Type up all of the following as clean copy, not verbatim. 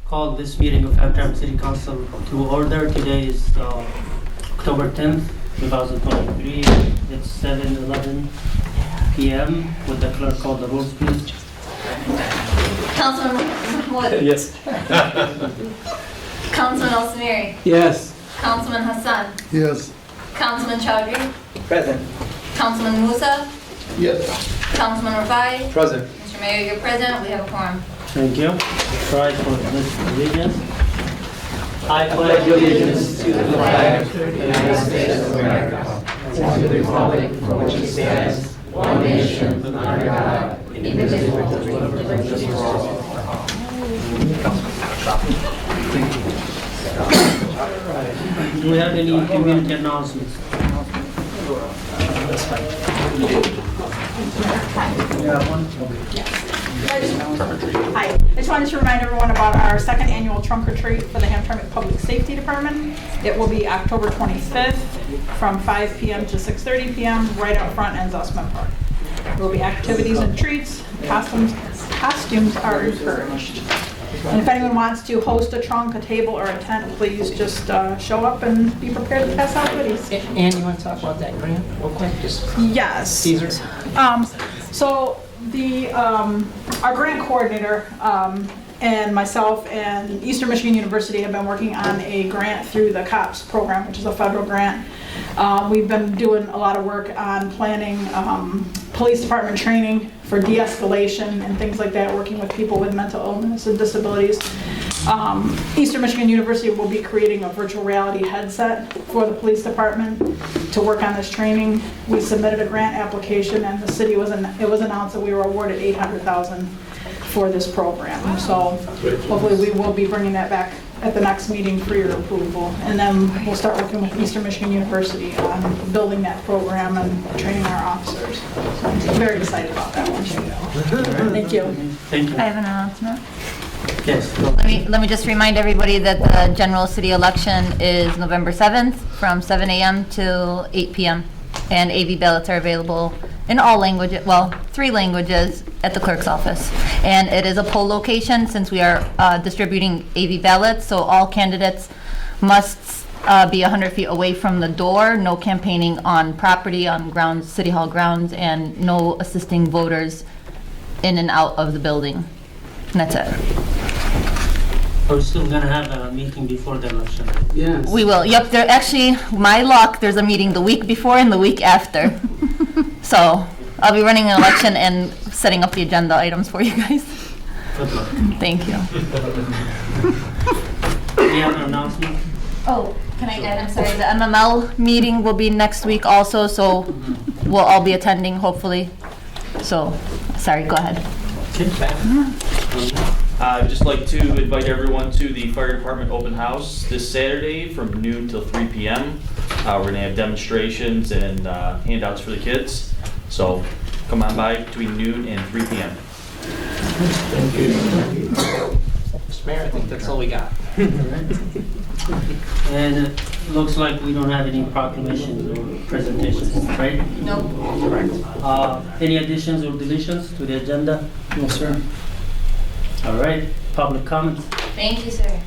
call this meeting of Hamtramck City Council to order. Today is October 10th, 2023. It's 7:11 p.m. Would the clerk call the roll, please? Councilman Wood. Yes. Councilman Al-Samiri. Yes. Councilman Hassan. Yes. Councilman Chowdhury. Present. Councilman Musa. Yes. Councilman Rafai. Present. Mr. Mayor, you're present. We have a quorum. Thank you. Try for this allegiance. I pledge allegiance to the flag of the United States of America, and to the republic for which it stands, one nation, under God, indivisible, with liberty and justice for all. Do we have any community announcements? That's fine. Hi, I just wanted to remind everyone about our second annual trunk or treat for the Hamtramck Public Safety Department. It will be October 25th from 5 p.m. to 6:30 p.m. right up front in Zussman Park. There will be activities and treats. Costumes are encouraged. And if anyone wants to host a trunk, a table, or a tent, please just show up and be prepared to pass out goodies. And you want to talk about that grant real quick? Just Yes. Caesar. So the our grant coordinator and myself and Eastern Michigan University have been working on a grant through the COPS program, which is a federal grant. We've been doing a lot of work on planning police department training for de-escalation and things like that, working with people with mental illness and disabilities. Eastern Michigan University will be creating a virtual reality headset for the police department to work on this training. We submitted a grant application, and the city it was announced that we were awarded $800,000 for this program. So hopefully we will be bringing that back at the next meeting for your approval. And then we'll start working with Eastern Michigan University on building that program and training our officers. So I'm very excited about that one. Thank you. Thank you. I have an announcement. Yes. Let me just remind everybody that the general city election is November 7th from 7 a.m. to 8 p.m. And AV ballots are available in all languages, well, 3 languages at the clerk's office. And it is a poll location since we are distributing AV ballots, so all candidates must be 100 feet away from the door, no campaigning on property, on grounds, city hall grounds, and no assisting voters in and out of the building. And that's it. Are we still gonna have a meeting before the election? Yes. We will. Yep. There actually, my luck. There's a meeting the week before and the week after. So I'll be running an election and setting up the agenda items for you guys. Good luck. Thank you. Any other announcement? Oh, can I add? I'm sorry. The MML meeting will be next week also, so we'll all be attending hopefully. So, sorry. Go ahead. I'd just like to invite everyone to the fire department open house this Saturday from noon till 3 p.m. We're going to have demonstrations and handouts for the kids. So come on by between noon and 3 p.m. Thank you. Mr. Mayor, I think that's all we got. And it looks like we don't have any proclamations or presentations, right? Nope. Correct. Any additions or deletions to the agenda? No, sir. All right, public comments. Thank you, sir.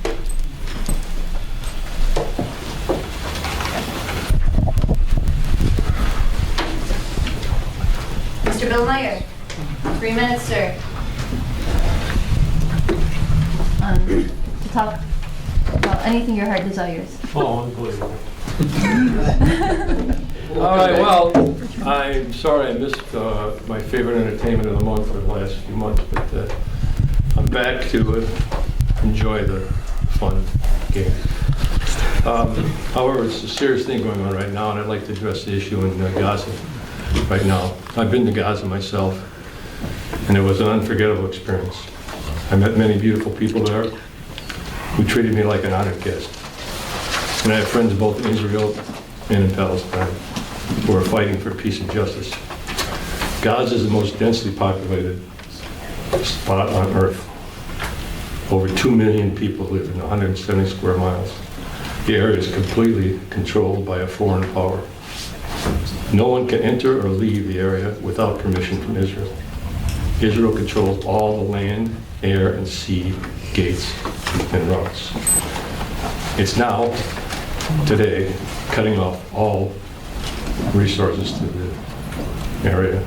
Mr. Bill Meyer, 3 minutes, sir. To talk about anything your heart desires. Oh, unbelievable. All right, well, I'm sorry I missed my favorite entertainment of the month for the last few months, but I'm back to enjoy the fun games. However, it's a serious thing going on right now, and I'd like to address the issue in Gaza right now. I've been to Gaza myself, and it was an unforgettable experience. I met many beautiful people there who treated me like an honored guest. And I have friends both in Israel and in Palestine who are fighting for peace and justice. Gaza is the most densely populated spot on earth. Over 2 million people live in 170 square miles. The area is completely controlled by a foreign power. No one can enter or leave the area without permission from Israel. Israel controls all the land air and sea gates and routes. It's now, today, cutting off all resources to the area: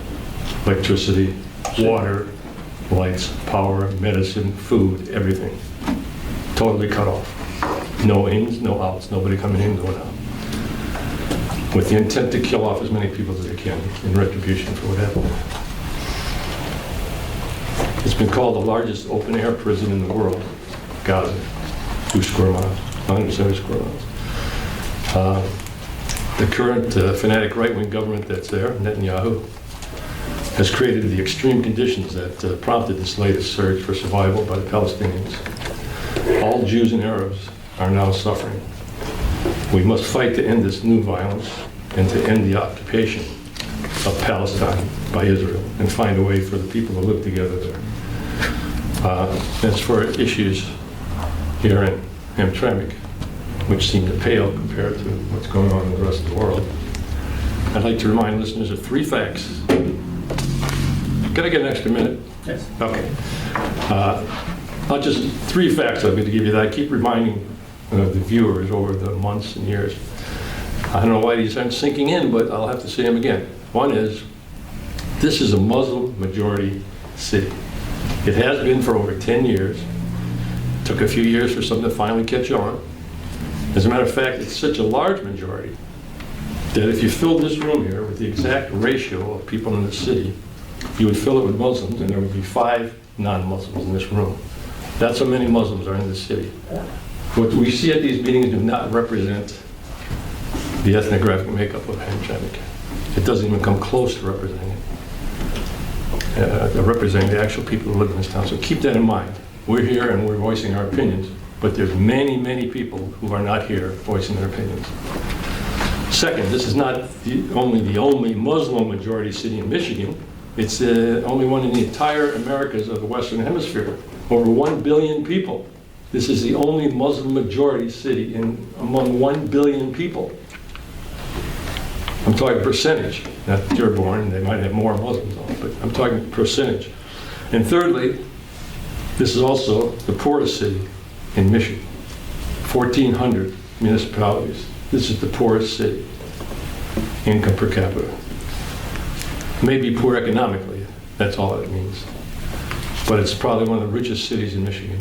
electricity, water, lights, power, medicine, food, everything. Totally cut off. No ins, no outs, nobody coming in, going out. With the intent to kill off as many people as they can in retribution for what happened. It's been called the largest open-air prison in the world, Gaza, 2 square miles, 170 square miles. The current fanatic right-wing government that's there, Netanyahu, has created the extreme conditions that prompted this latest surge for survival by the Palestinians. All Jews and Arabs are now suffering. We must fight to end this new violence and to end the occupation of Palestine by Israel and find a way for the people to live together there. As for issues here in Hamtramck, which seem to pale compared to what's going on in the rest of the world, I'd like to remind listeners of 3 facts. Can I get an extra minute? Yes. Okay. Not just 3 facts I'm going to give you that I keep reminding the viewers over the months and years. I don't know why these aren't sinking in, but I'll have to say them again. One is, this is a Muslim majority city. It has been for over 10 years. It took a few years for something to finally catch on. As a matter of fact, it's such a large majority that if you filled this room here with the exact ratio of people in the city, you would fill it with Muslims, and there would be 5 non-Muslims in this room. That's how many Muslims are in this city. What we see at these meetings do not represent the ethnographic makeup of Hamtramck. It doesn't even come close to representing it. Representing the actual people who live in this town. So keep that in mind. We're here and we're voicing our opinions, but there's many, many people who are not here voicing their opinions. Second, this is not the only Muslim majority city in Michigan. It's the only one in the entire Americas of the Western Hemisphere. Over 1 billion people. This is the only Muslim majority city among 1 billion people. I'm talking percentage, not Dearborn, they might have more Muslims on it, but I'm talking percentage. And thirdly, this is also the poorest city in Michigan. 1,400 municipalities. This is the poorest city, income per capita. Maybe poor economically, that's all it means. But it's probably one of the richest cities in Michigan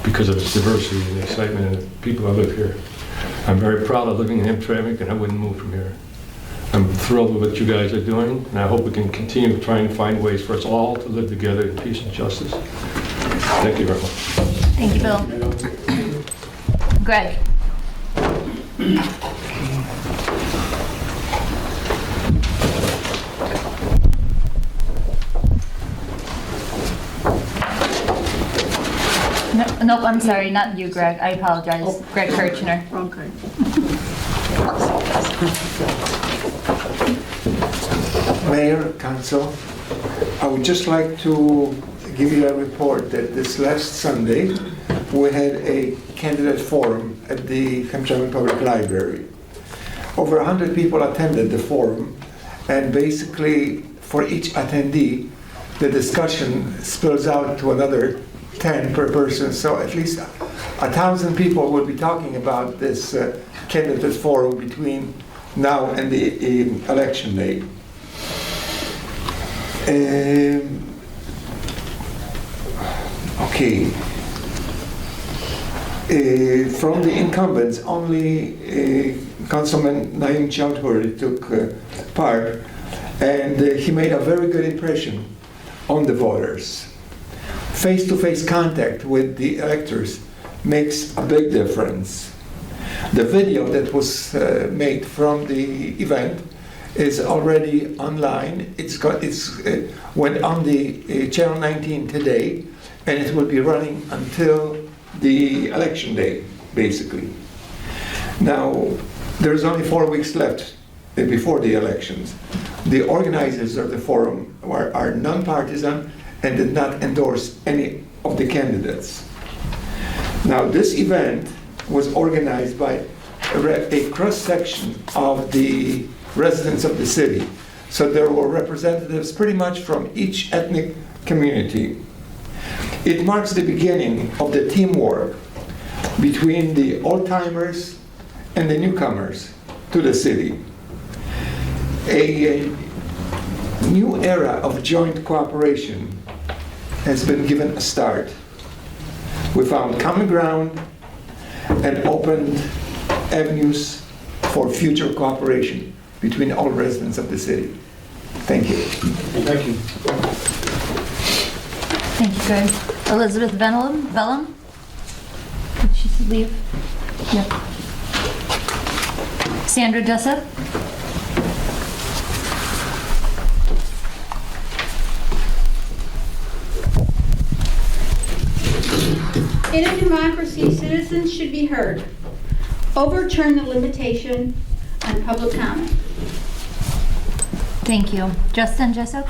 because of its diversity and excitement and the people that live here. I'm very proud of living in Hamtramck, and I wouldn't move from here. I'm thrilled with what you guys are doing, and I hope we can continue trying to find ways for us all to live together in peace and justice. Thank you very much. Thank you, Bill. Greg? Nope, I'm sorry, not you, Greg. I apologize. Greg Kirchner. Okay. Mayor, Council, I would just like to give you a report that this last Sunday we had a candidate forum at the Hamtramck Public Library. Over 100 people attended the forum, and basically for each attendee the discussion spills out to another 10 per person, so at least 1,000 people will be talking about this candidate forum between now and the election day. Okay. From the incumbents, only Councilman Naim Chowdhury took part, and he made a very good impression on the voters. Face-to-face contact with the electors makes a big difference. The video that was made from the event is already online. It's went on the Channel 19 today, and it will be running until the election day, basically. Now, there's only 4 weeks left before the elections. The organizers of the forum are non-partisan and did not endorse any of the candidates. Now, this event was organized by a cross-section of the residents of the city. So there were representatives pretty much from each ethnic community. It marks the beginning of the teamwork between the old-timers and the newcomers to the city. A new era of joint cooperation has been given a start. We found common ground and opened avenues for future cooperation between all residents of the city. Thank you. Thank you. Thank you, Greg. Elizabeth Vellum? Did she leave? Yep. Sandra Jessup? In a democracy, citizens should be heard. Overturn the limitation on public comment. Thank you. Justin Jessup?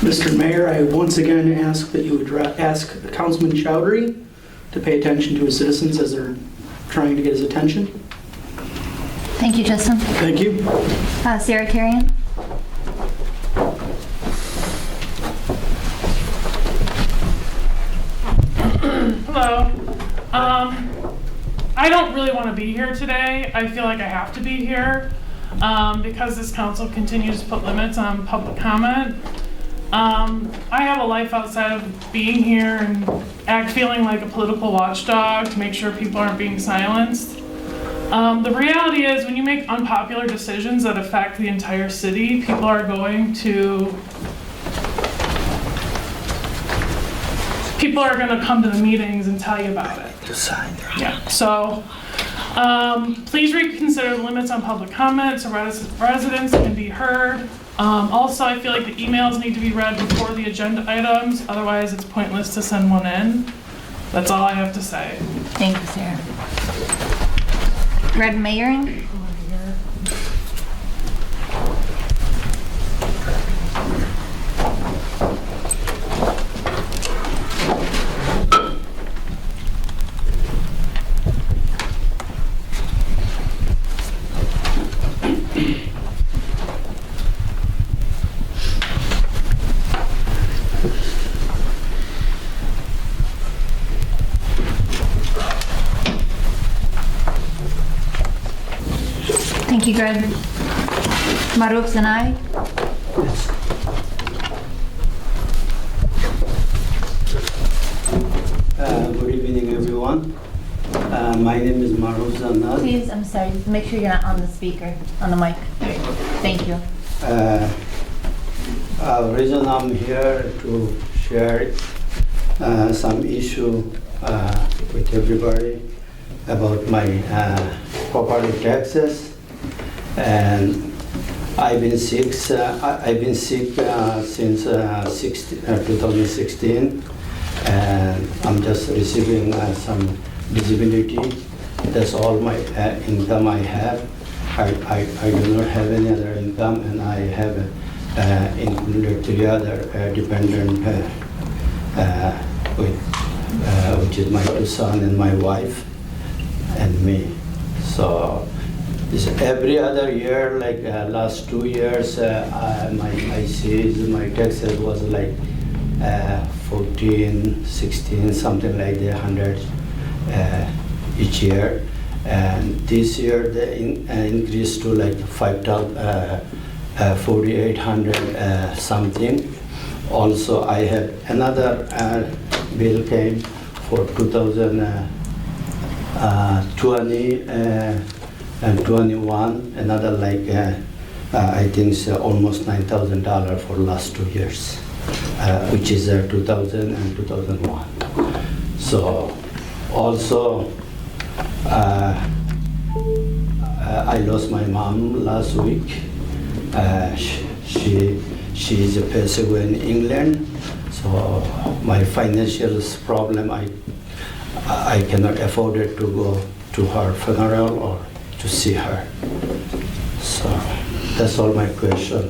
Mr. Mayor, I once again ask that you ask Councilman Chowdhury to pay attention to his citizens as they're trying to get his attention. Thank you, Justin. Thank you. Sarah Carrion? Hello. I don't really want to be here today. I feel like I have to be here because this council continues to put limits on public comment. I have a life outside of being here and feeling like a political watchdog to make sure people aren't being silenced. The reality is when you make unpopular decisions that affect the entire city, people are going to come to the meetings and tell you about it. Yeah. So please reconsider the limits on public comment so residents can be heard. Also, I feel like the emails need to be read before the agenda items, otherwise it's pointless to send one in. That's all I have to say. Thank you, Sarah. Red Mayering? Thank you, Greg. Maruf Zanai? Good evening, everyone. My name is Maruf Zanai. Please, I'm sorry, make sure you're not on the speaker, on the mic. Thank you. Reason I'm here to share some issue with everybody about my property taxes. And I've been sick since 2016, and I'm just receiving some disability. That's all my income I have. I do not have any other income, and I have included 3 other dependent, which is my 2 sons and my wife and me. So this every other year, like last 2 years, my taxes was like 14, 16, something like that, 100 each year. And this year they increased to like 4,800 something. Also, I have another bill came for 2020. and 21, another like I think it's almost $9,000 for last 2 years, which is 2000 and 2001. So also I lost my mom last week. She is a person in England, so my financial problem, I cannot afford it to go to her funeral or to see her. So that's all my question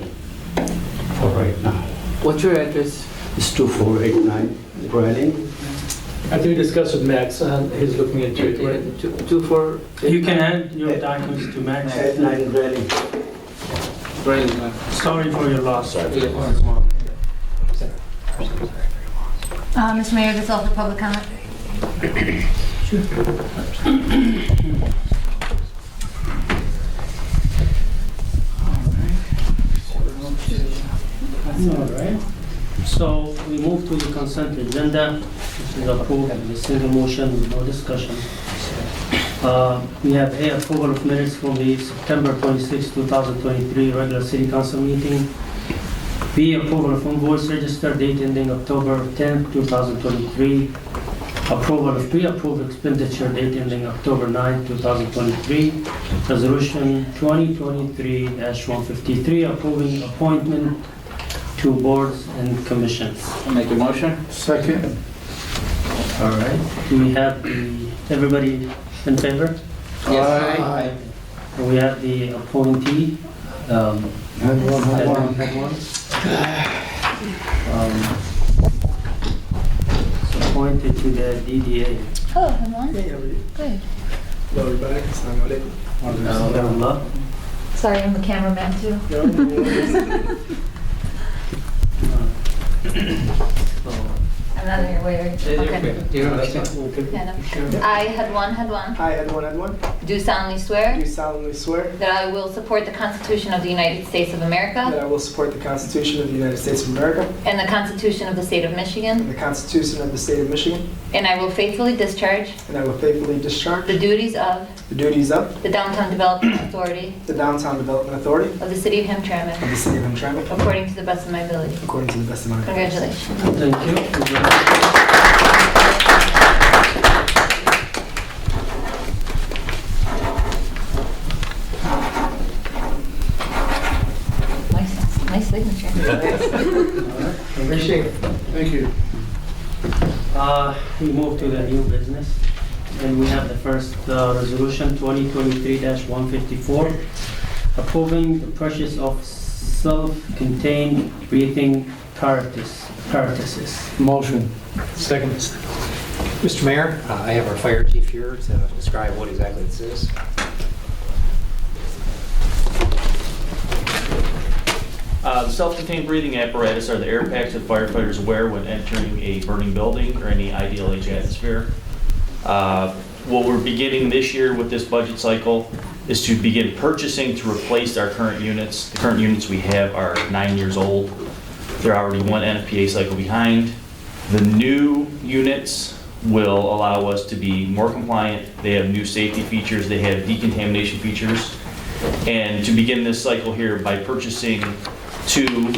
for right now. What's your address? It's 2489 Grayling. I think we discussed with Max, and he's looking into it, right? You can hand your documents to Max. 89 Grayling. Sorry for your loss. Mr. Mayor, this is all for public comment. All right. So we move to the consent agenda, which is approved in a single motion with no discussion. We have A, approval of minutes from the September 26, 2023 regular city council meeting. B, approval of invoice register date ending October 10, 2023. Approval of pre-approved expenditure date ending October 9, 2023. Resolution 2023-153 approving appointment to boards and commissions. Make a motion? Second. All right. Do we have everybody in favor? Aye. We have the appointee. Had one. Appointed to the DDA. Oh, had one? Good. Alhamdulillah. Sorry, I'm the cameraman too. I'm not in your way. Okay. Yeah, no. I had one. I, Edwin, Do solemnly swear do solemnly swear that I will support the Constitution of the United States of that America I will support the Constitution of the United States of America and the Constitution of the State of and Michigan, the Constitution of the State of Michigan, and I will faithfully discharge and I will faithfully discharge the duties of the duties of the Downtown Development Authority the Downtown Development Authority of the City of Hamtramck of the City of Hamtramck according to the best of my ability. according to the best of my ability. Congratulations. Thank you. Nice signature. Appreciate it. Thank you. We move to the new business, and we have the first resolution 2023-154, approving the purchase of self-contained breathing cartridges. Motion. Second. Mr. Mayor, I have our fire chief here to describe what exactly this is. The self-contained breathing apparatus are the air packs that firefighters wear when entering a burning building or any IDLH atmosphere. What we're beginning this year with this budget cycle is to begin purchasing to replace our current units. The current units we have are 9 years old. They're already one NFPA cycle behind. The new units will allow us to be more compliant. They have new safety features. They have decontamination features. And to begin this cycle here by purchasing two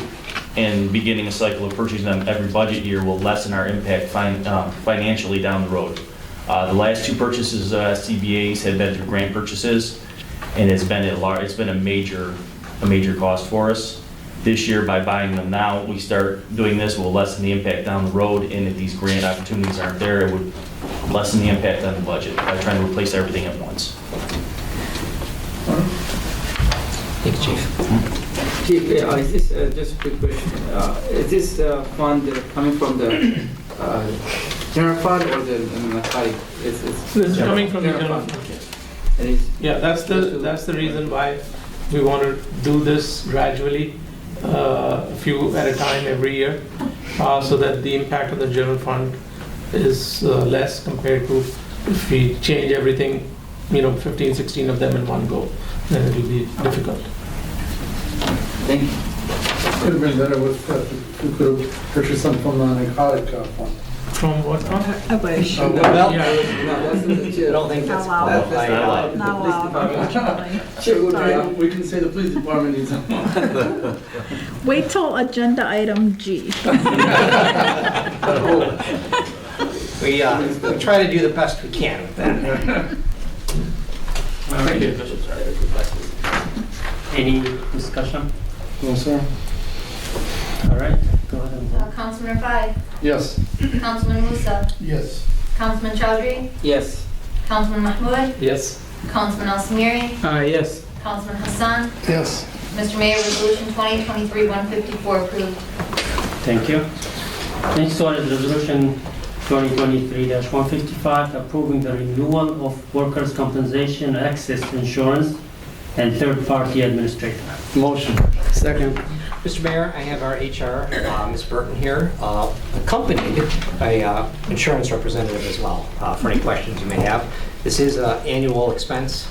and beginning a cycle of purchasing them every budget year will lessen our impact financially down the road. The last two purchases of SCBA's have been through grant purchases, and it's been a major cost for us. This year, by buying them now, we start doing this, will lessen the impact down the road, and if these grant opportunities aren't there, it would lessen the impact on the budget by trying to replace everything at once. Thank you, Chief. Chief, is this, just a quick question, is this fund coming from the general fund or the narcotic? It's coming from the general fund. Yeah, that's the reason why we want to do this gradually, a few at a time every year, so that the impact on the general fund is less compared to if we change everything, 15, 16 of them in one go, then it will be difficult. Thank you. Could have been better if we could have purchased some from the narcotic fund. From what one? I wish. Oh, Well, yeah, no, that's the chair. I don't think that's Not allowed. qualified. Not allowed, unfortunately. Sure, we can say the police department needs them. Wait till agenda item G. We try to do the best we can with that. Any discussion? No, sir. All right, go ahead and vote. Councilman Rafai, Yes. Councilman Musa, Yes. Councilman Chowdhury, Yes. Councilman Mahmoud, yes. Councilman Al Samiri, Yes. Councilman Hassan. Yes. Mr. Mayor, Resolution 2023-154 approved. Thank you. Next one is Resolution 2023-155, approving the renewal of workers' compensation excess insurance and third-party administrator. Motion. Second. Mr. Mayor, I have our HR, Ms. Burton here, accompanied by insurance representative as well, for any questions you may have. This is an annual expense,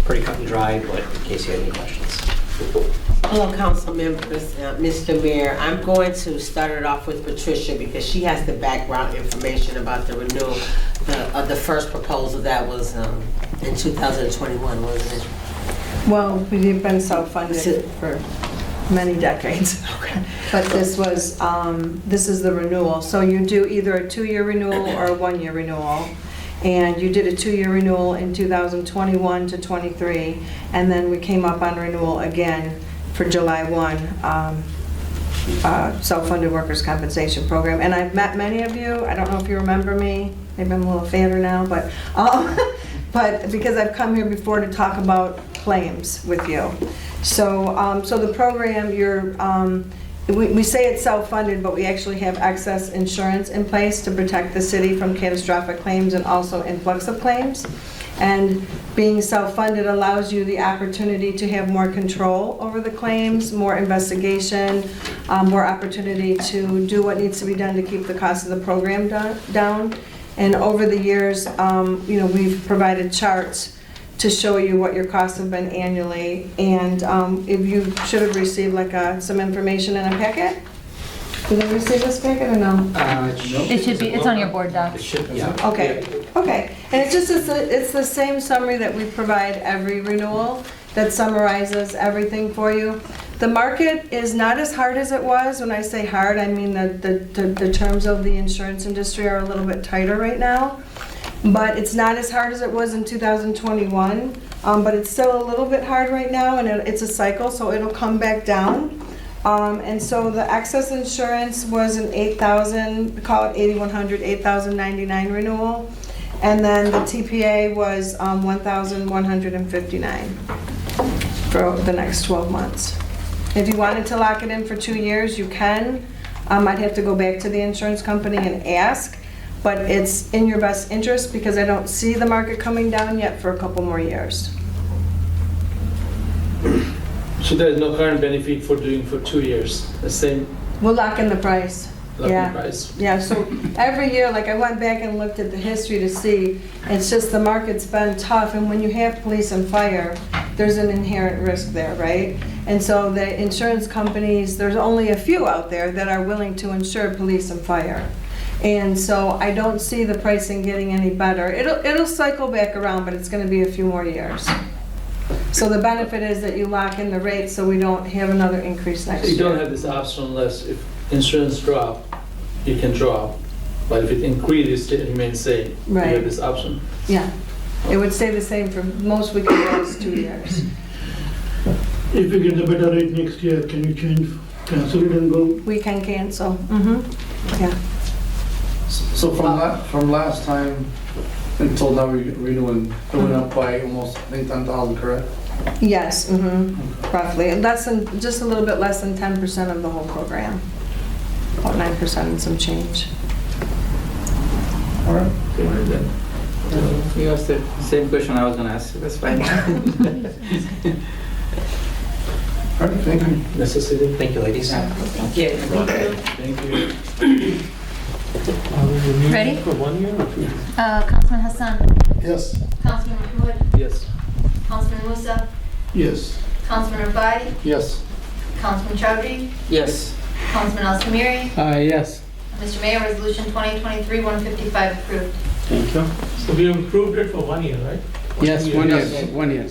pretty cut and dry, but in case you have any questions. Hello, council members, Mr. Mayor. I'm going to start it off with Patricia because she has the background information about the renewal of the first proposal that was in 2021, wasn't it? Well, we've been self-funded for many decades. Okay. But this was, this is the renewal. So you do either a 2-year renewal or a 1-year renewal. And you did a 2-year renewal in 2021 to 23, and then we came up on renewal again for July 1, self-funded workers' compensation program. And I've met many of you. I don't know if you remember me. Maybe I'm a little fatter now, but because I've come here before to talk about claims with you. So, so the program, we say it's self-funded, but we actually have excess insurance in place to protect the city from catastrophic claims and also influx of claims. And being self-funded allows you the opportunity to have more control over the claims, more investigation, more opportunity to do what needs to be done to keep the cost of the program down. And over the years, we've provided charts to show you what your costs have been annually. And if you should have received some information in a packet. Did I receive this packet or no? It should be, it's on your board doc. It should, yeah. Okay, okay. And it's the same summary that we provide every renewal that summarizes everything for you. The market is not as hard as it was. When I say hard, I mean the terms of the insurance industry are a little bit tighter right now. But it's not as hard as it was in 2021, but it's still a little bit hard right now, and it's a cycle, so it'll come back down. And so the excess insurance was an $8,000, call it $8,100, $8,099 renewal, and then the TPA was $1,159 for the next 12 months. If you wanted to lock it in for 2 years, you can. I'd have to go back to the insurance company and ask. But it's in your best interest because I don't see the market coming down yet for a couple more years. So there's no current benefit for doing for 2 years, the same We'll lock in the price. price? Yeah, so every year, like I went back and looked at the history to see, it's just the market's been tough, and when you have police and fire, there's an inherent risk there, right? And so the insurance companies, there's only a few out there that are willing to insure police and fire. And so I don't see the pricing getting any better. It'll cycle back around, but it's gonna be a few more years. So the benefit is that you lock in the rate so we don't have another increase next year. You don't have this option unless if insurance drop, you can drop. But if it increases, it remains same. Right. You have this option. Yeah, it would stay the same for most we can go is 2 years. If you get a better rate next year, can you cancel it and go? We can cancel, yeah. So from last time until now, we're renewing, it went up by almost 10,000, correct? Yes, roughly, less than, just a little bit less than 10% of the whole program. About 9% and some change. All right. You asked the same question I was going to ask, that's fine. All right, thank you. Necessity. Thank you, ladies. Thank you. Ready? For 1 year or 2 years? Councilman Hassan, Yes. Councilman Mahmoud, Yes. Councilman Musa, Yes. Councilman Rafai, Yes. Councilman Chowdhury, Yes. Councilman Al Samiri, Yes. Mr. Mayor, Resolution 2023-155 approved. Thank you. So we have approved it for 1 year, right? Yes, 1 year, 1 year.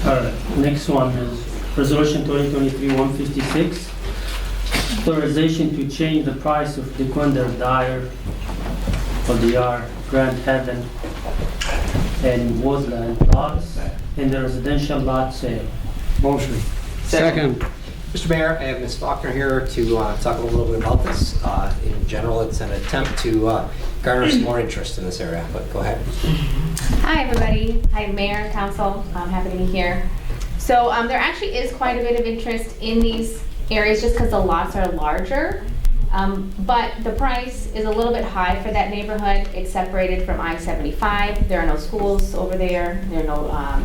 All right, next one is Resolution 2023-156. Authorization to change the price of Dequander Dyer for the R Grand Haven and Woodland lots in the residential lot sale. Motion. Second. Mr. Mayor, I have Ms. Faulkner here to talk a little bit about this. In general, it's an attempt to garner some more interest in this area, but go ahead. Hi, everybody. Hi, Mayor, Council. I'm happy to be here. So there actually is quite a bit of interest in these areas just because the lots are larger. But the price is a little bit high for that neighborhood. It's separated from I-75. There are no schools over there. There are no,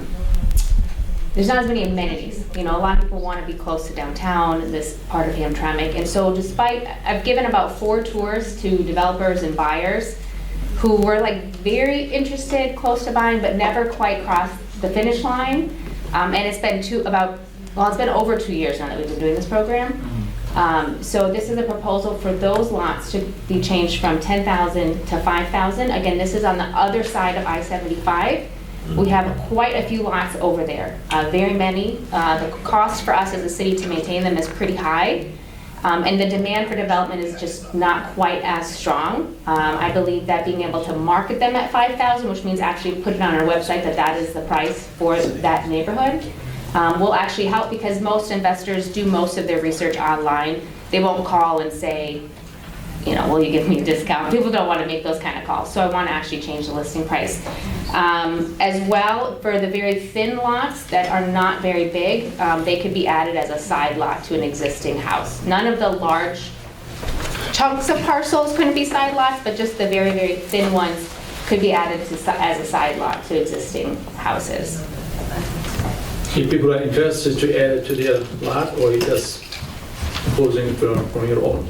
there's not as many amenities. You know, a lot of people want to be close to downtown, this part of Hamtramck. And so despite, I've given about 4 tours to developers and buyers who were like very interested, close to buying, but never quite crossed the finish line. And it's been it's been over 2 years now that we've been doing this program. So this is a proposal for those lots to be changed from 10,000 to 5,000. Again, this is on the other side of I-75. We have quite a few lots over there, very many. The cost for us as a city to maintain them is pretty high. And the demand for development is just not quite as strong. I believe that being able to market them at 5,000, which means actually put it on our website that is the price for that neighborhood, will actually help because most investors do most of their research online. They won't call and say, you know, will you give me a discount? People don't want to make those kind of calls, so I want to actually change the listing price. As well, for the very thin lots that are not very big, they could be added as a side lot to an existing house. None of the large chunks of parcels couldn't be side lots, but just the very, very thin ones could be added as a side lot to existing houses. If people are interested to add it to their lot, or you just proposing from your own?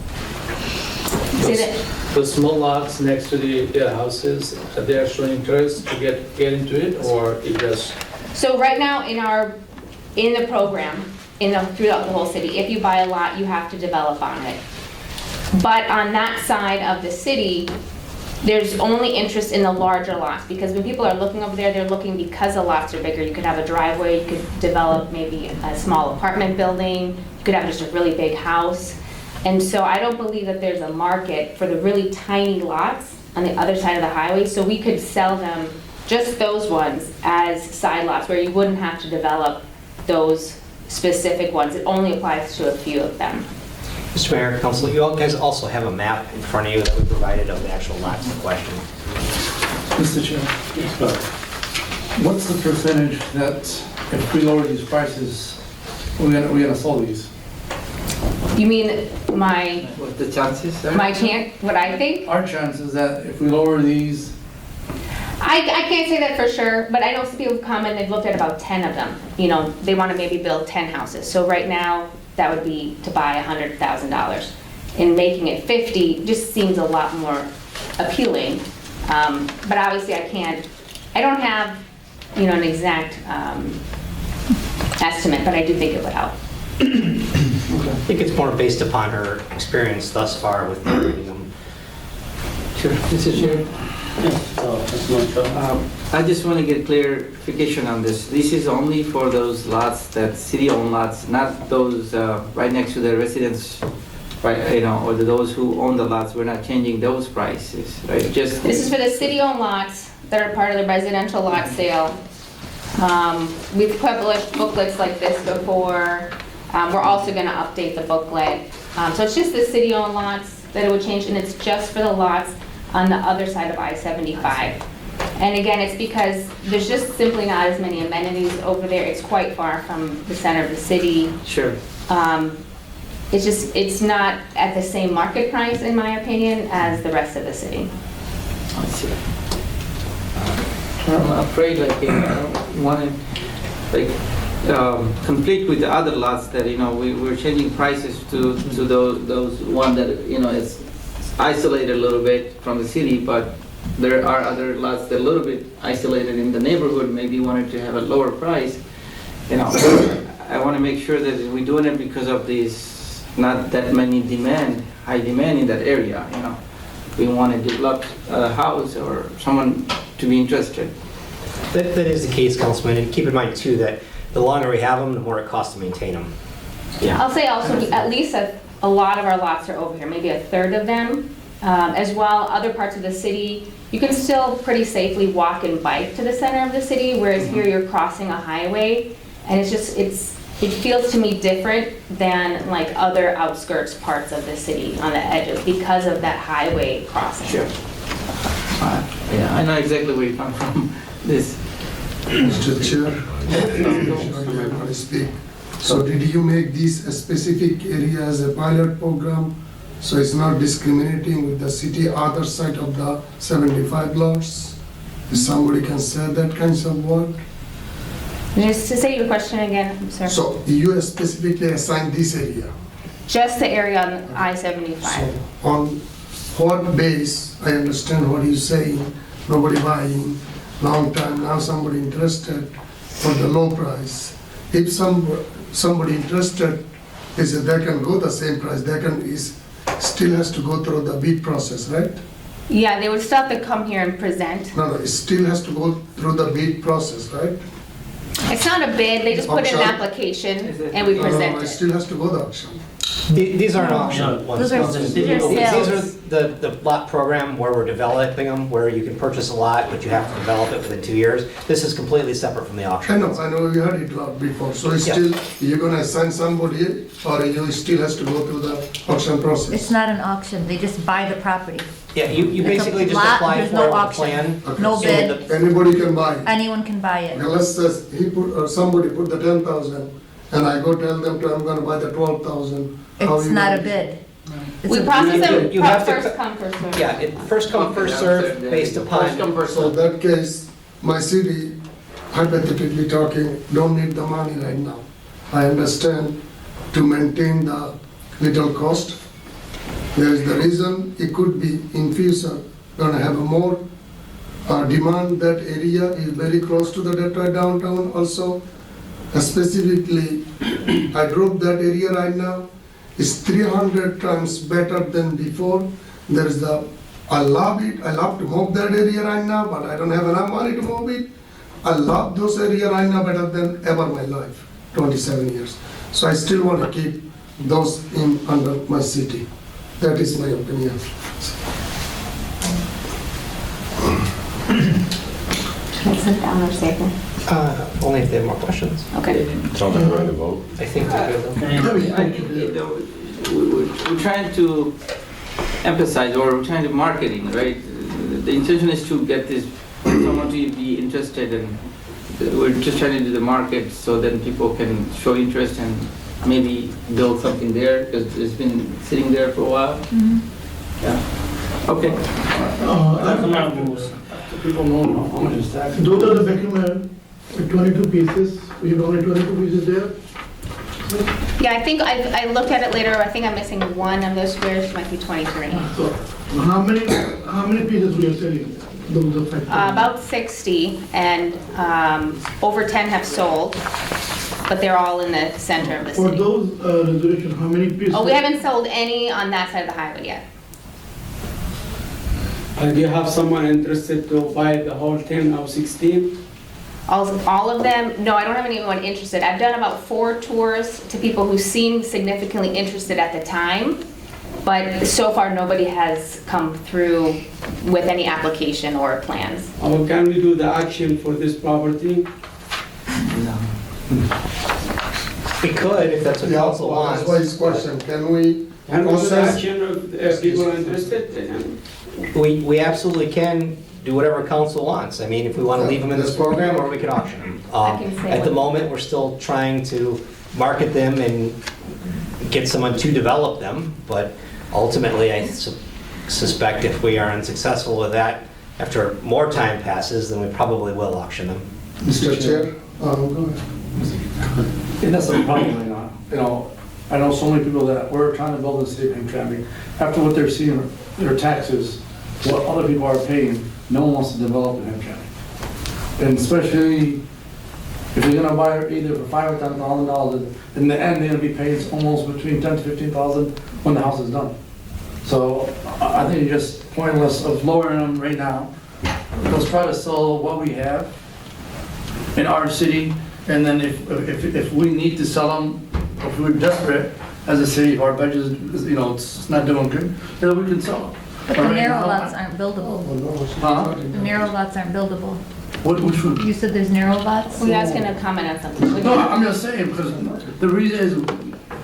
The small lots next to their houses, are they showing interest to get into it, or it just? So right now in the program, throughout the whole city, if you buy a lot, you have to develop on it. But on that side of the city, there's only interest in the larger lots, because when people are looking over there, they're looking because the lots are bigger. You could have a driveway, you could develop maybe a small apartment building, you could have just a really big house. And so I don't believe that there's a market for the really tiny lots on the other side of the highway, so we could sell them, just those ones, as side lots where you wouldn't have to develop those specific ones. It only applies to a few of them. Mr. Mayor, Council, you all guys also have a map in front of you that we provided of the actual lots in question. Mr. Chair, what's the percentage that if we lower these prices, we're gonna sell these? You mean What the chances are? what I think? Our chances that if we lower these, I can't say that for sure, but I know some people have come and they've looked at about 10 of them. You know, they want to maybe build 10 houses. So right now, that would be to buy $100,000. And making it 50 just seems a lot more appealing. But obviously I don't have, you know, an exact estimate, but I do think it would help. I think it's more based upon her experience thus far with marketing them. Sure, Mr. Chair. I just want to get clarification on this. This is only for those lots that city-owned lots, not those right next to the residents, right? You know, or those who own the lots. We're not changing those prices, right? Just this is for the city-owned lots that are part of the residential lot sale. We've published booklets like this before. We're also going to update the booklet. So it's just the city-owned lots that it would change, and it's just for the lots on the other side of I-75. And again, it's because there's just simply not as many amenities over there. It's quite far from the center of the city. Sure. It's not at the same market price, in my opinion, as the rest of the city. I see. I'm afraid, like, I don't want to, complete with the other lots that, you know, we're changing prices to those one that, you know, is isolated a little bit from the city, but there are other lots that are a little bit isolated in the neighborhood, maybe wanted to have a lower price. You know, I want to make sure that we're doing it because of these not that many high demand in that area, you know. We want to develop a house or someone to be interested. That is the case, Councilman, and keep in mind too that the longer we have them, the more it costs to maintain them. Yeah. I'll say also, at least a lot of our lots are over here, maybe a third of them. As well, other parts of the city, you can still pretty safely walk and bike to the center of the city, whereas here you're crossing a highway, and it feels to me different than like other outskirts parts of the city on the edges because of that highway crossing. Sure. Yeah, I know exactly where you come from. This. Mr. Chair, I speak. So did you make this a specific area as a pilot program? So it's not discriminating with the city other side of the 75 lots? If somebody can say that kinds of word? Just to say your question again, I'm sorry. So you specifically assigned this area? Just the area on I-75. So on what base, I understand what you're saying, nobody buying, long time, now somebody interested for the low price. If somebody interested, is that they can go the same price, they can still has to go through the bid process, right? Yeah, they would still have to come here and present. No, it still has to go through the bid process, right? It's not a bid, they just put in an Auction? application and we present It it. still has to go the auction. These aren't auction ones. Those are Councilman. sales. These are the lot program where we're developing them, where you can purchase a lot, but you have to develop it within 2 years. This is completely separate from the auction. I know, we had it lot before, so it's Yeah. still, you're gonna assign somebody, or you still has to go through the auction process? It's not an auction, they just buy the property. Yeah, you It's a basically just lot, apply there's for no it with a auction. plan. No So bid. the- Anybody can buy it. Anyone can buy it. Unless he put, or somebody put the 10,000, and I go tell them I'm gonna buy the 12,000. How It's you not a gonna- bid. It's We a- process them You have to- first come, first served. Yeah, first come, first served, based upon. So in that case, my city, hypothetically talking, don't need the money right now. I understand to maintain the little cost. There is the reason it could be in future gonna have a more demand. That area is very close to the Detroit downtown also. Specifically, I drove that area right now. It's 300 times better than before. There is I love it. I love to move that area right now, but I don't have enough money to move it. I love those area right now better than ever in my life, 27 years. So I still want to keep those in under my city. That is my opinion. Can I sit down or stay here? Only if they have more questions. Okay. Something ready to vote? I think they're good. I think, we're trying to emphasize, or we're trying to marketing, right? The intention is to get someone to be interested, and we're just trying to do the market so then people can show interest and maybe build something there, because it's been sitting there for a while. Yeah. Okay. People know how much is tax. Those are the vacuum 22 pieces. We have only 22 pieces there. Yeah, I think I looked at it later, I think I'm missing one of those squares, might be 23. So how many pieces we are selling? Those are factory. About 60, and over 10 have sold, but they're all in the center of the For city. those reservations, how many pieces? Oh, we haven't sold any on that side of the highway yet. Do you have someone interested to buy the whole 10 or 16? All of them? No, I don't have anyone interested. I've done about 4 tours to people who seemed significantly interested at the time, but so far nobody has come through with any application or plans. Or can we do the action for this property? We could, if that's what council wants. That's why his question, can we Can we do the process? action if people are interested? We absolutely can do whatever council wants. I mean, if we want to leave them in this program, or we can auction them. I can say At the what- moment, we're still trying to market them and get someone to develop them, but ultimately, I suspect if we are unsuccessful with that, after more time passes, then we probably will auction them. Mr. Chair, go ahead. And that's the problem, I know so many people that we're trying to build a city in Hamtramck. After what they're seeing, their taxes, what other people are paying, no one wants to develop in Hamtramck. And especially If you're gonna buy it either for $5,000 or $10,000, in the end, they're gonna be paid almost between $10,000 to $15,000 when the house is done. So I think it's just pointless of lowering them right now. Let's try to sell what we have in our city, and then if we need to sell them, if we're desperate as a city, if our budget is, it's not doing good, then we can sell them. But the narrow lots aren't buildable. Huh? The narrow lots aren't buildable. Which one? You said there's narrow lots? We was gonna comment on something. No, I'm just saying, because the reason is,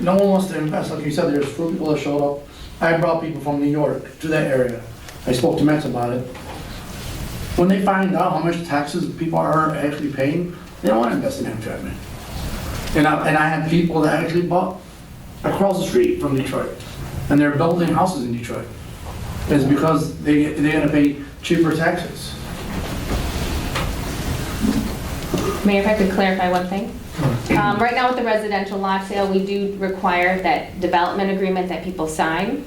no one wants to invest. Like you said, there's 4 people that showed up. I brought people from New York to that area. I spoke to Max about it. When they find out how much taxes people are actually paying, they don't want to invest in Hamtramck. And I had people that actually bought across the street from Detroit, and they're building houses in Detroit. It's because they're gonna pay cheaper taxes. Mayor, if I could clarify one thing. Right now with the residential lot sale, we do require that development agreement that people sign.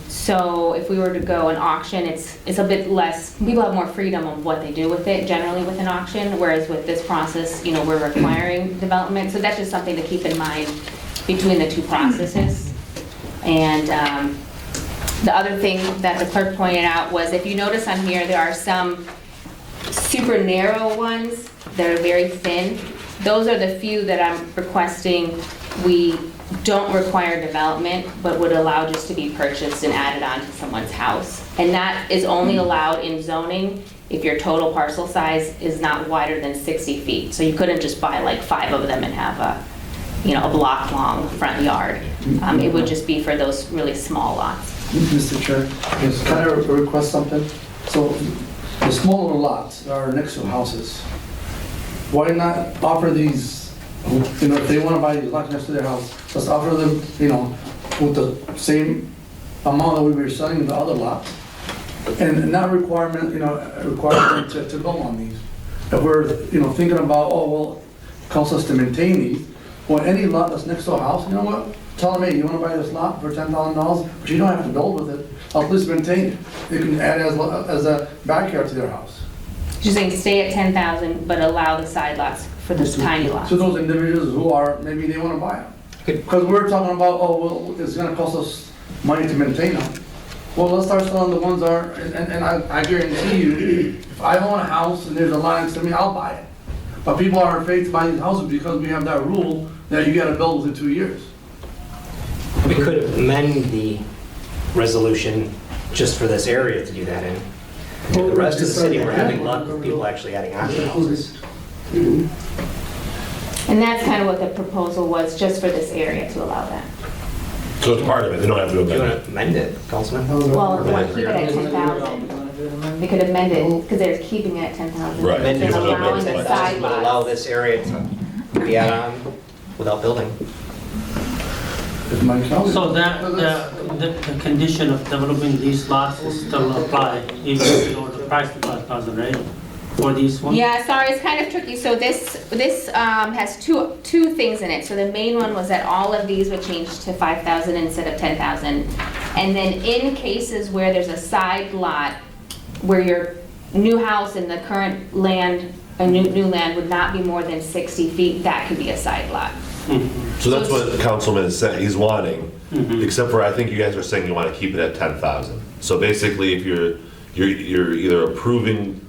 So if we were to go an auction, it's a bit less, people have more freedom of what they do with it generally with an auction, whereas with this process, we're requiring development. So that's just something to keep in mind between the two processes. And the other thing that the clerk pointed out was, if you notice on here, there are some super narrow ones that are very thin. Those are the few that I'm requesting we don't require development, but would allow just to be purchased and added on to someone's house. And that is only allowed in zoning if your total parcel size is not wider than 60 feet. So you couldn't just buy like 5 of them and have a block long front yard. It would just be for those really small lots. Mr. Chair, can I request something? So the smaller lots that are next to houses, why not offer these, if they want to buy these lots next to their house, let's offer them, with the same amount that we were selling the other lots, and not require them to go on these. If we're, thinking about, it costs us to maintain these, or any lot that's next to a house, you know what? Tell them, hey, you want to buy this lot for $10,000, but you don't have to build with it. At least maintain it. You can add it as a backyard to their house. You're saying stay at 10,000, but allow the side lots for the tiny lots. So those individuals who are, maybe they want to buy them. Because we're talking about, it's going to cost us money to maintain them. Well, let's start selling the ones that are, and I guarantee you, if I own a house and there's a lot next to me, I'll buy it. But people are afraid to buy these houses because we have that rule that you got to build within 2 years. We could amend the resolution just for this area to do that in. The rest of the city, we're having luck with people actually adding on to the houses. And that's kind of what the proposal was, just for this area to allow that. So it's part of it, they don't have to You amend want it. to amend it, Councilman? Well, they want to keep it at 10,000. They could amend it, because they're keeping it at 10,000. Right. Amend it They're to allowing the side but allow lots. this area to be added on without building. So the condition of developing these lots is still apply, even if you lower the price to 5,000, right? For these ones? Yeah, sorry, it's kind of tricky. So this has two things in it. So the main one was that all of these would change to 5,000 instead of 10,000. And then in cases where there's a side lot, where your new house and the current land, new land would not be more than 60 feet, that could be a side lot. So that's what the councilman is saying, he's wanting, except for I think you guys are saying you want to keep it at 10,000. So basically, if you're either approving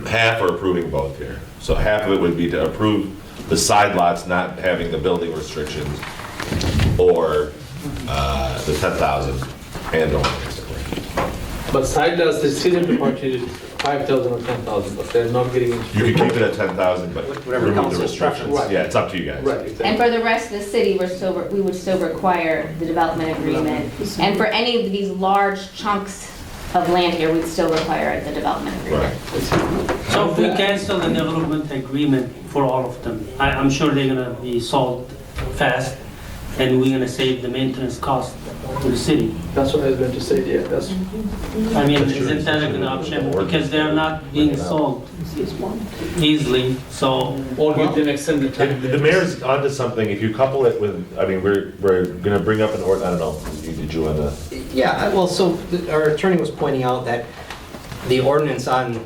half or approving both here. So half of it would be to approve the side lots not having the building restrictions, or the 10,000 and or basically. But side lots, the city departure 5,000 or 10,000, but they're not getting into. You can keep it at 10,000, but Whatever remove the council's restrictions. preference. Yeah, it's up to you guys. Right, exactly. And for the rest of the city, we would still require the development agreement. And for any of these large chunks of land here, we'd still require the development agreement. So if we cancel the development agreement for all of them, I'm sure they're gonna be sold fast, and we're gonna save the maintenance cost to the city. That's what I was going to say, yeah, that's. I mean, isn't that a good option? Because they're not being sold easily, so. Or give them extended time. The mayor's onto something, if you couple it with, I mean, we're gonna bring up an I don't know, did you wanna? Yeah, well, so our attorney was pointing out that the ordinance on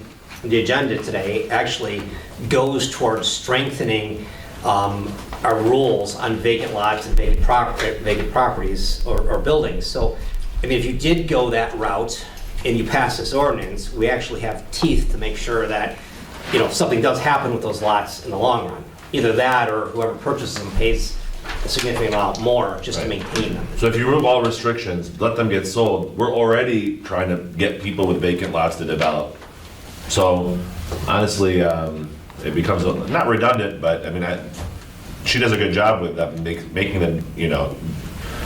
the agenda today actually goes towards strengthening our rules on vacant lots and vacant properties or buildings. So, I mean, if you did go that route and you pass this ordinance, we actually have teeth to make sure that, you know, if something does happen with those lots in the long run, either that or whoever purchases them pays a significant amount more just to maintain them. So if you remove all restrictions, let them get sold, we're already trying to get people with vacant lots to develop. So honestly, it becomes not redundant, but I mean, she does a good job with them, making them, you know,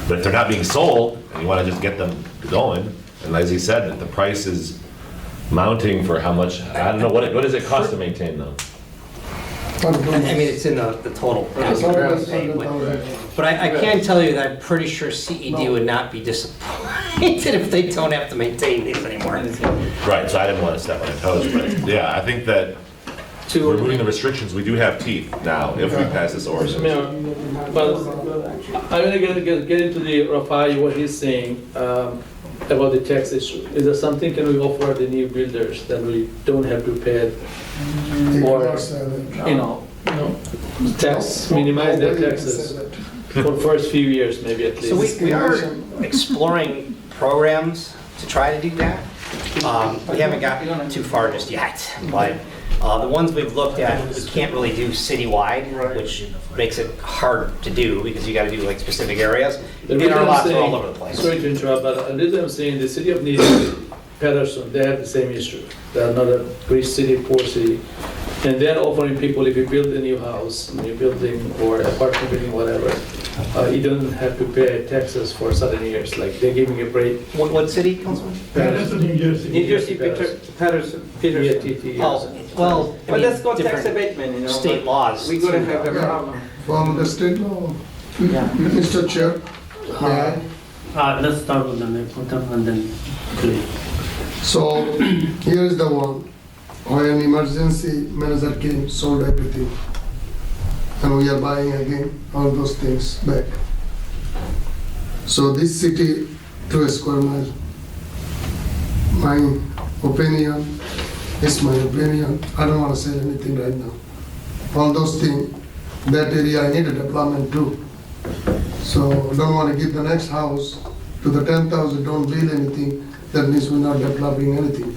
but if they're not being sold and you want to just get them going, and as he said, that the price is mounting for how much, I don't know, what does it cost to maintain them? I mean, it's in the total. But I can tell you that I'm pretty sure CED would not be disappointed if they don't have to maintain these anymore. Right, so I didn't want to step on their toes, but yeah, I think that removing the restrictions, we do have teeth now if we pass this ordinance. But I'm gonna get into the Rafael, what he's saying about the tax issue. Is there something can we offer the new builders that we don't have to pay or, you know, tax, minimize their taxes for first few years maybe at least? So we are exploring programs to try to do that. We haven't gotten too far just yet, but the ones we've looked at, we can't really do citywide, which makes it hard to do because you got to do like specific areas. And our lots are all over the place. Sorry to interrupt, but the reason I'm saying the city of New York, Patterson, they have the same issue. They are not a rich city, poor city. And they're offering people, if you build a new house, a new building or apartment building, whatever, you don't have to pay taxes for certain years. Like they're giving a break. What city, Councilman? Patterson, New Jersey. New Jersey, Patterson. Well, But that's got tax different abatement, you know. state but laws. We're gonna have a problem. From the state law, Mr. Chair, may I? Let's start with the next one and then please. So here is the one. When an emergency manager came, sold everything. And we are buying again all those things back. So this city, 2 square mile, my opinion is my opinion. I don't want to say anything right now. All those things, that area I need a development too. So don't want to give the next house to the 10,000, don't build anything. That means we're not developing anything.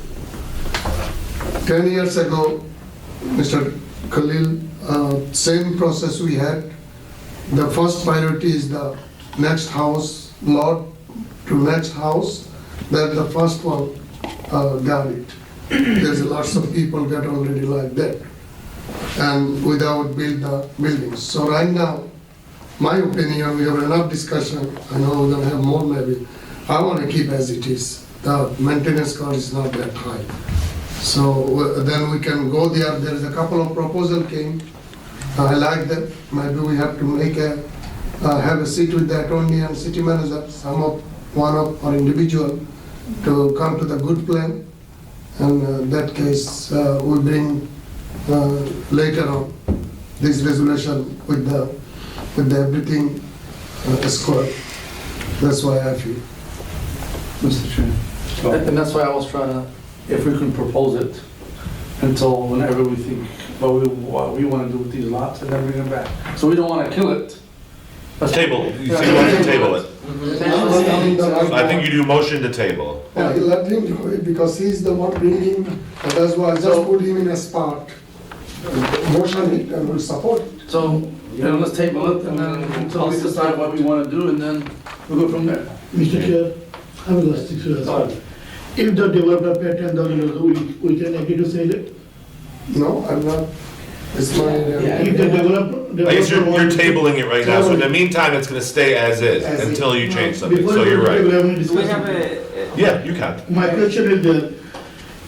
10 years ago, Mr. Khalil, same process we had. The first priority is the next house, lot to next house. Then the first one got it. There's lots of people get already like that. And without build the buildings. So right now, my opinion, we have enough discussion. I know we're gonna have more maybe. I want to keep as it is. The maintenance cost is not that high. So then we can go there. There is a couple of proposal came. I like that. Maybe we have to make have a seat with the attorney and city manager, one of our individual, to come to the good plan. And that case, we'll bring later on this resolution with the everything square. That's why I feel. Mr. Chair. And that's why I was trying to, if we can propose it until whenever we think what we want to do with these lots and then bring them back. So we don't want to kill it. Let's table it. You say you want to table it. I think you do motion to table. Yeah, let him do it because he's the one bringing, and that's why I just put him in a spot. Motion it and we'll support it. So, then let's table it and then until we decide what we want to do and then we'll go from there. Mr. Chair, I will ask you, if the developer pay $10,000, we can agree to sell it? No, I'm not. It's my. If the developer. I guess you're tabling it right now, so in the meantime, it's gonna stay as is until you change something, so you're right. Do we have a? Yeah, you can. My question is that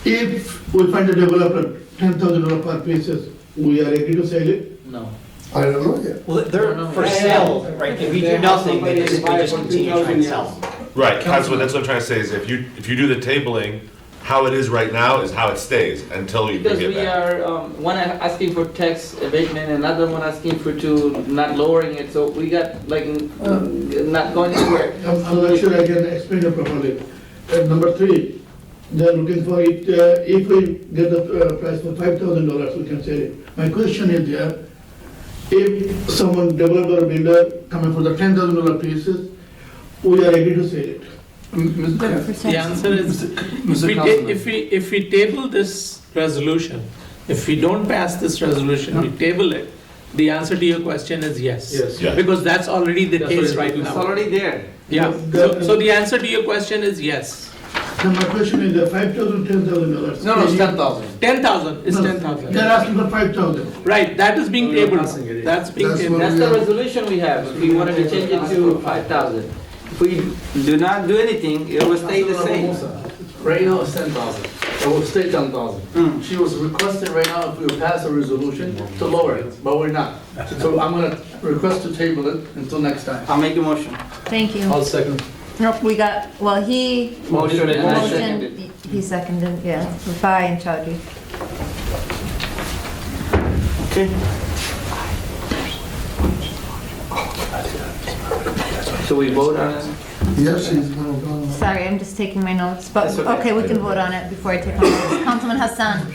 if we find a developer $10,000 per pieces, we are agree to sell it? No. I don't know yet. Well, they're for sale, right? If we do nothing, we just continue trying to sell them. Right, that's what I'm trying to say, is if you do the tabling, how it is right now is how it stays until you Because bring it we back. are, one asking for tax abatement, another one asking for not lowering it, so we got like, not going anywhere. I'm not sure I can explain it properly. Number 3, they're looking for it, if we get the price for $5,000, we can sell it. My question is there, if someone, developer or builder, coming for the $10,000 pieces, we are ready to sell it. The answer is, if we table this resolution, if we don't pass this resolution, we table it, the answer to your question is yes. Yes. Yeah. Because that's already the case right It's now. already there. Yeah, so the answer to your question is yes. Now my question is, $5,000, $10,000? No, it's 10,000. 10,000, it's No, 10,000. They're asking for 5,000. Right, that is being tabled. That's being tabled. That's the resolution we have. If we wanted to change it to 5,000. If we do not do anything, it will stay the same. Right now it's 10,000. It will stay 10,000. She was requesting right now if we would pass a resolution to lower it, but we're not. So I'm gonna request to table it until next time. I'll make a motion. Thank you. I'll second. Nope, we got, well, he Motion and I seconded. motioned, he seconded, yeah, Rafai and Chowdhury. Okay. So we vote on it? Yes, she's gonna go. Sorry, I'm just taking my notes, but, That's okay. okay, we can vote on it before I take my notes. Councilman Hassan,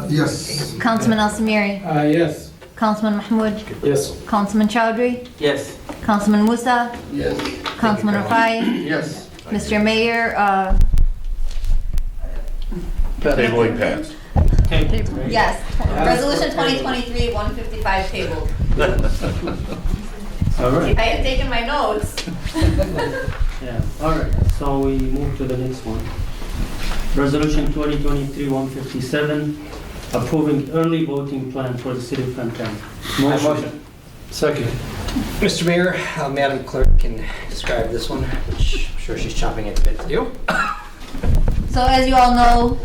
Yes. Councilman Al Samiri, Yes. Councilman Mahmoud, Yes. Councilman Chowdhury, Yes. Councilman Musa, Yes. Councilman Rafai, Yes. Mr. Mayor, Tabling passed. yes, Resolution 2023-155 tabled. All right. If I had taken my notes. Yeah, all right, so we move to the next one. Resolution 2023-157, approving early voting plan for the city of Hamtramck. Motion. Second. Mr. Mayor, Madam Clerk can describe this one, which I'm sure she's chomping at the bit to do. So as you all know,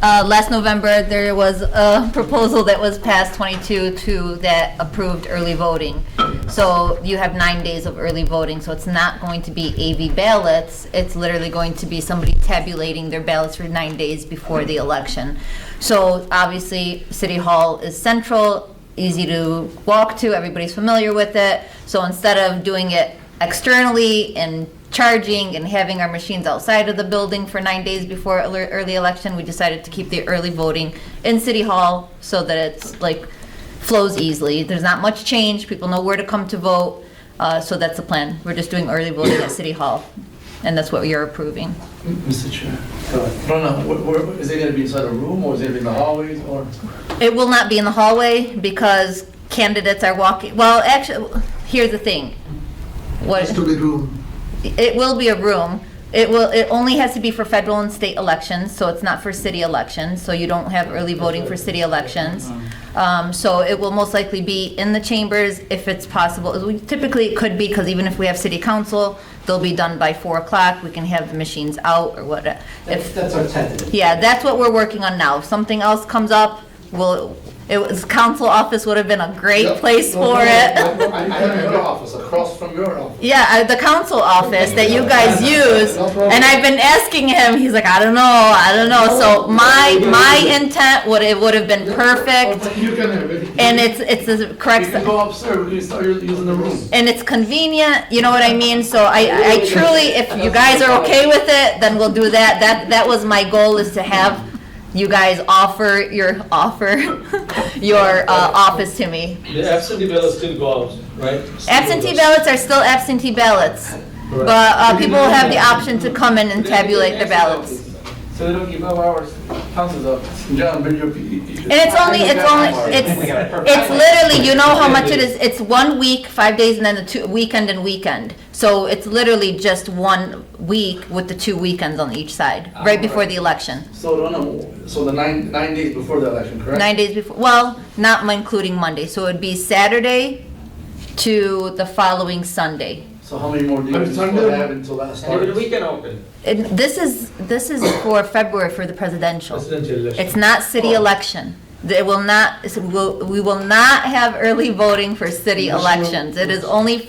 last November, there was a proposal that was passed 22 that approved early voting. So you have 9 days of early voting, so it's not going to be AV ballots. It's literally going to be somebody tabulating their ballots for 9 days before the election. So obviously, City Hall is central, easy to walk to, everybody's familiar with it. So instead of doing it externally and charging and having our machines outside of the building for 9 days before early election, we decided to keep the early voting in City Hall so that it's like flows easily. There's not much change. People know where to come to vote. So that's the plan. We're just doing early voting at City Hall. And that's what you're approving. Mr. Chair. I don't know, is it gonna be inside a room or is it gonna be in the hallways or? It will not be in the hallway because candidates are walking. Well, actually, here's the thing. What? Has to be room. It will be a room. It only has to be for federal and state elections, so it's not for city elections, so you don't have early voting for city elections. So it will most likely be in the chambers if it's possible. Typically it could be, because even if we have city council, they'll be done by 4 o'clock. We can have the machines out or what. That's our tentative. Yeah, that's what we're working on now. If something else comes up, council office would have been a great place for it. I have your office, across from your office. Yeah, the council office that you guys use, and I've been asking him, he's like, I don't know. So my intent would have been perfect, You can have it. and it's the correct, You can go upstairs, we can start using the room. and it's convenient, you know what I mean? So I truly, if you guys are okay with it, then we'll do that. That was my goal, is to have you guys offer your office to me. The absentee ballots still go out, right? Absentee ballots are still absentee ballots, but people will have the option to come in and tabulate their ballots. So they don't give up our councils up. John, bring your. And it's literally, you know how much it is, it's 1 week, 5 days, and then the weekend and weekend. So it's literally just 1 week with the 2 weekends on each side, right before the election. So the nine days before the election, correct? 9 days before, well, not including Monday, so it would be Saturday to the following Sunday. So how many more days do we have until that starts? The weekend open. And this is for February for the presidential. It's not city election. It will not, we will not have early voting for city elections. It is only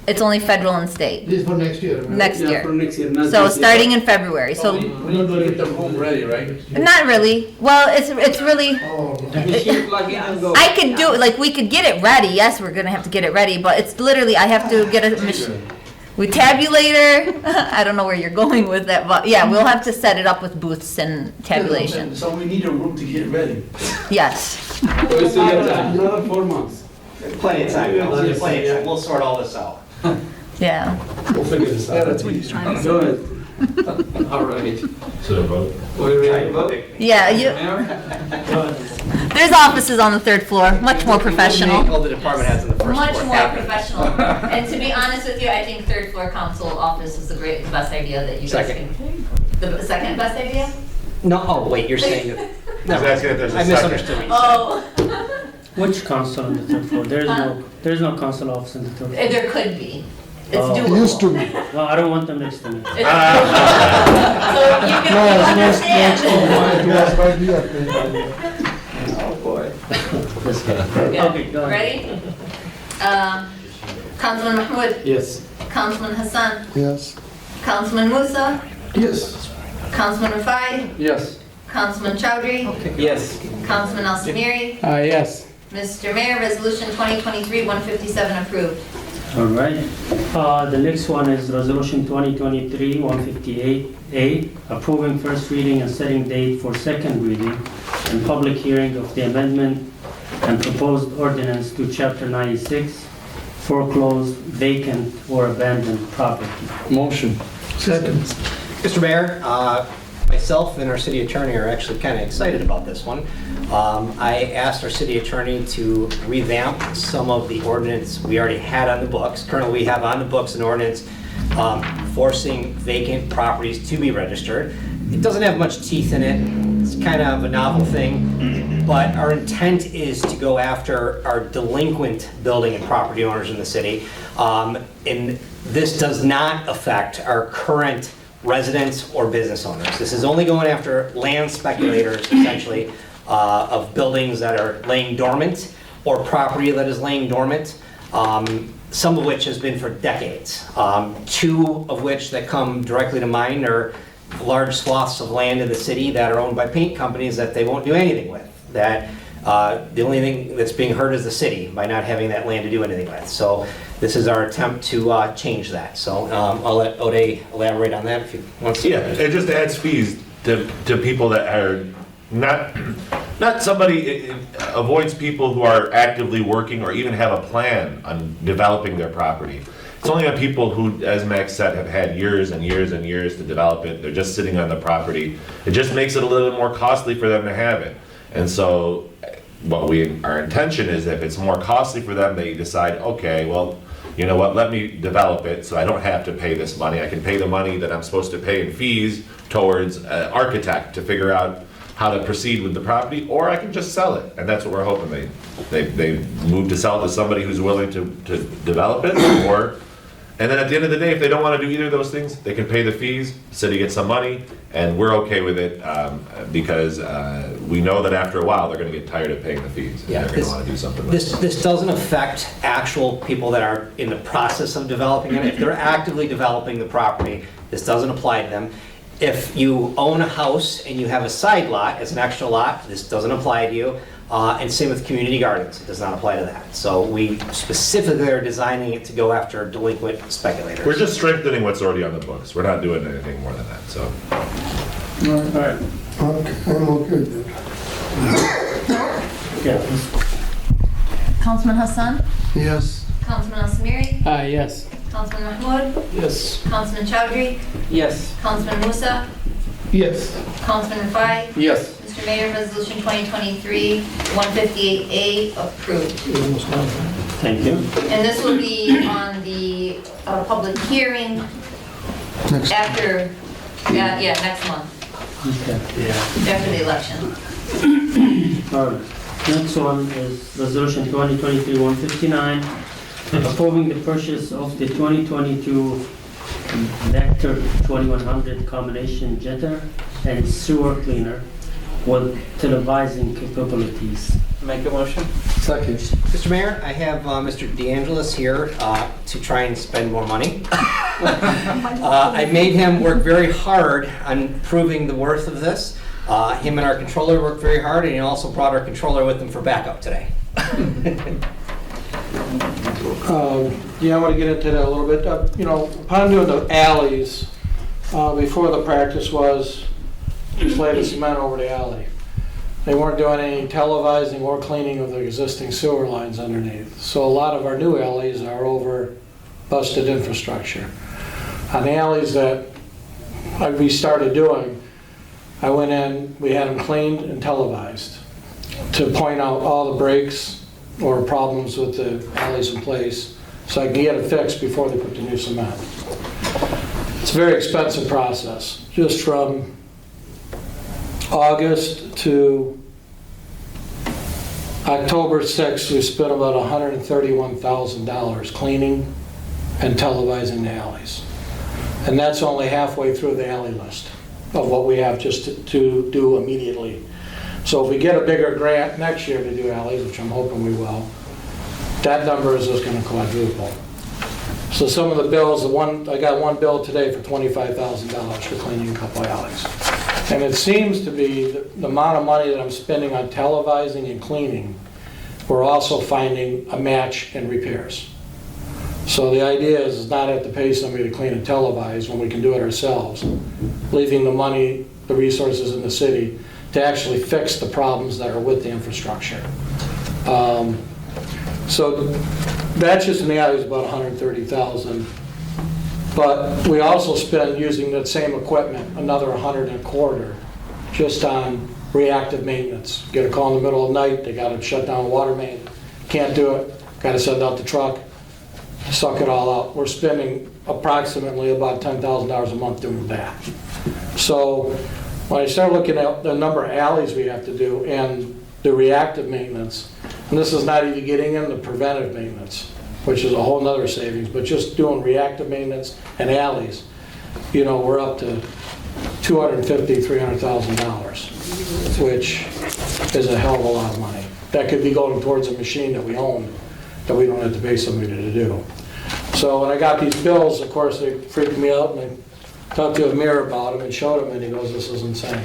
it's only federal and state. This is for next year. Right? Next year. For next year. Not So this year. starting in February, so. We need to get the room ready, right? Not really. Well, it's really, Machine plug in and go. I could do, like, we could get it ready. Yes, we're gonna have to get it ready, but it's literally, I have to get a machine. With tabulator, I don't know where you're going with that, but yeah, we'll have to set it up with booths and tabulation. So we need a room to get ready. Yes. We still have time. Another 4 months. Plenty of time, Council, plenty of time. We'll sort all this out. Yeah. We'll figure this out. Go ahead. All right. So vote. We ready to vote? Yeah, there's offices on the 3rd floor, much more professional. All the department heads on the first Much floor. more professional. And to be honest with you, I think 3rd floor council office is the best idea that you guys Second. can. The second best idea? No, oh, wait, you're saying that. He's asking if there's a I second. misunderstood. Oh. Which council on the 3rd floor? There's no council office on the 3rd floor. There could be. It's Oh. doable. Used to be. No, I don't want them next to me. So you can understand. Oh, boy. Okay, go ahead. Ready? Councilman Mahmoud, Yes. Councilman Hassan, Yes. Councilman Musa, Yes. Councilman Rafai, Yes. Councilman Chowdhury, Yes. Councilman Al Samiri, Yes. Mr. Mayor, Resolution 2023-157 approved. All right. The next one is Resolution 2023-158A, approving first reading and setting date for second reading and public hearing of the amendment and proposed ordinance to Chapter 96, foreclosed, vacant, or abandoned property. Motion. Second. Mr. Mayor, myself and our city attorney are actually kind of excited about this one. I asked our city attorney to revamp some of the ordinance we already had on the books. Currently, we have on the books an ordinance forcing vacant properties to be registered. It doesn't have much teeth in it. It's kind of a novel thing, but our intent is to go after our delinquent building and property owners in the city. And this does not affect our current residents or business owners. This is only going after land speculators, essentially, of buildings that are laying dormant or property that is laying dormant, some of which has been for decades. Two of which that come directly to mind are large swaths of land in the city that are owned by paint companies that they won't do anything with. That the only thing that's being hurt is the city by not having that land to do anything with. So this is our attempt to change that. So I'll let Ode elaborate on that if he wants to. Yeah, it just adds fees to people that are not somebody, it avoids people who are actively working or even have a plan on developing their property. It's only on people who, as Max said, have had years and years and years to develop it. They're just sitting on the property. It just makes it a little bit more costly for them to have it. And so our intention is if it's more costly for them, they decide, okay, well, you know what, let me develop it so I don't have to pay this money. I can pay the money that I'm supposed to pay in fees towards an architect to figure out how to proceed with the property, or I can just sell it. And that's what we're hoping they move to sell it to somebody who's willing to develop it, and then at the end of the day, if they don't want to do either of those things, they can pay the fees, the city gets some money, and we're okay with it because we know that after a while, they're going to get tired of paying the fees. And they're going to want to do something with it. This doesn't affect actual people that are in the process of developing it. If they're actively developing the property, this doesn't apply to them. If you own a house and you have a side lot as an extra lot, this doesn't apply to you. And same with community gardens, it does not apply to that. So we specifically are designing it to go after delinquent speculators. We're just strengthening what's already on the books. We're not doing anything more than that, so. All right. Okay, I'm okay with that. Yeah. Councilman Hassan, Yes. Councilman Al Samiri, Yes. Councilman Mahmoud, Yes. Councilman Chowdhury, Yes. Councilman Musa, Yes. Councilman Rafai. Yes. Mr. Mayor, Resolution 2023-158A approved. Thank you. And this will be on the public hearing after, next month, Okay. after the election. All right. Next one is Resolution 2023-159, approving the purchase of the 2022 Vector 2100 combination jetter and sewer cleaner with televising capabilities. Make a motion. Second. Mr. Mayor, I have Mr. DeAngelis here to try and spend more money. I made him work very hard on proving the worth of this. Him and our controller worked very hard, and he also brought our controller with him for backup today. Yeah, I want to get into that a little bit. You know, upon doing the alleys, before the practice was just lay the cement over the alley. They weren't doing any televising or cleaning of the existing sewer lines underneath. So a lot of our new alleys are over busted infrastructure. On the alleys that we started doing, I went in, we had them cleaned and televised to point out all the breaks or problems with the alleys in place so I can get it fixed before they put the new cement. It's a very expensive process. Just from August to October 6th, we spent about $131,000 cleaning and televising the alleys. And that's only halfway through the alley list of what we have just to do immediately. So if we get a bigger grant next year to do alleys, which I'm hoping we will, that number is just going to quadruple. So some of the bills, I got one bill today for $25,000 for cleaning a couple alleys. And it seems to be the amount of money that I'm spending on televising and cleaning, we're also finding a match in repairs. So the idea is not have to pay somebody to clean and televise when we can do it ourselves, leaving the money, the resources in the city to actually fix the problems that are with the infrastructure. So that's just in the alleys about $130,000. But we also spend, using that same equipment, another $125,000 just on reactive maintenance. Get a call in the middle of the night, they got to shut down a water main, can't do it, got to send out the truck, suck it all out. We're spending approximately about $10,000 a month doing that. So when I start looking at the number of alleys we have to do and the reactive maintenance, and this is not even getting into preventive maintenance, which is a whole nother savings, but just doing reactive maintenance and alleys, you know, we're up to $250,000, $300,000, which is a hell of a lot of money. That could be going towards a machine that we own, that we don't have to pay somebody to do. So when I got these bills, of course, they freaked me out, and I talked to Amir about them and showed him, and he goes, this is insane.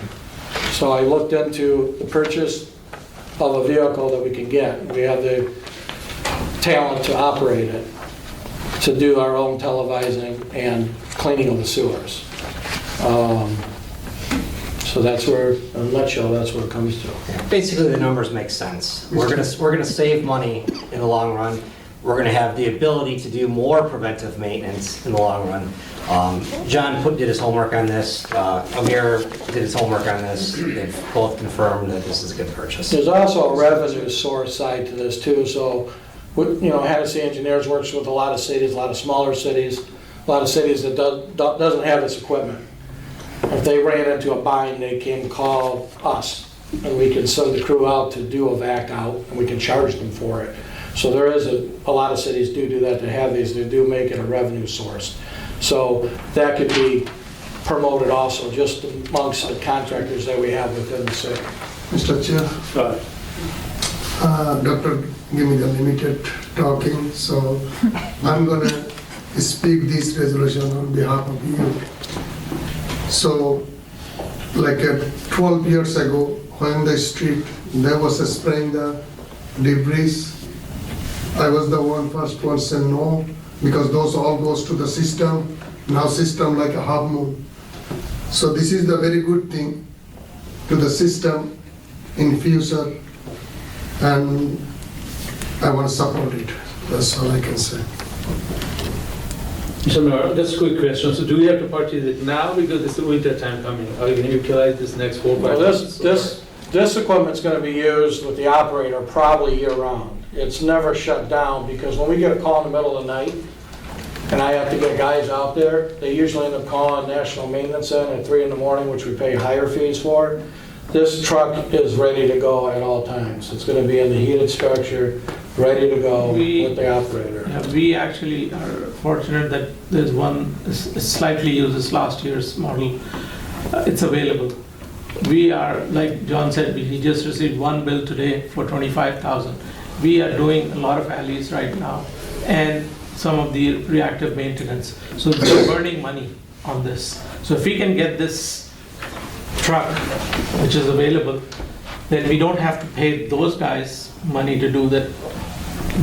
So I looked into the purchase of a vehicle that we can get. We have the talent to operate it, to do our own televising and cleaning of the sewers. So that's where, in a nutshell, that's what it comes to. Basically, the numbers make sense. We're gonna save money in the long run. We're gonna have the ability to do more preventive maintenance in the long run. John did his homework on this. Amir did his homework on this. They've both confirmed that this is a good purchase. There's also a revenue source side to this too. So, you know, Hennessy Engineers works with a lot of cities, a lot of smaller cities, a lot of cities that doesn't have this equipment. If they ran into a bind, they can call us, and we can send the crew out to do a vac out, and we can charge them for it. So there is a lot of cities do that, to have these, they do make it a revenue source. So that could be promoted also, just amongst the contractors that we have within the city. Mr. Chair. Doctor, give me the limited talking, so I'm gonna speak this resolution on behalf of you. So, like 12 years ago, when the street, there was a spraying the debris, I was the first one said no, because those all goes to the system, now system like a half moon. So this is the very good thing to the system in future, and I want to support it. That's all I can say. So just a quick question. So do we have to purchase it now because it's the winter time coming? Are you going to utilize this next 4 or 5 months? This equipment's going to be used with the operator probably year round. It's never shut down, because when we get a call in the middle of the night and I have to get guys out there, they usually end up calling National Maintenance in at 3 in the morning, which we pay higher fees for. This truck is ready to go at all times. It's going to be in the heated structure, ready to go with the operator. We actually are fortunate that there's one slightly uses last year's model. It's available. We are, like John said, we just received one bill today for $25,000. We are doing a lot of alleys right now and some of the reactive maintenance. So we're burning money on this. So if we can get this truck, which is available, then we don't have to pay those guys money to do that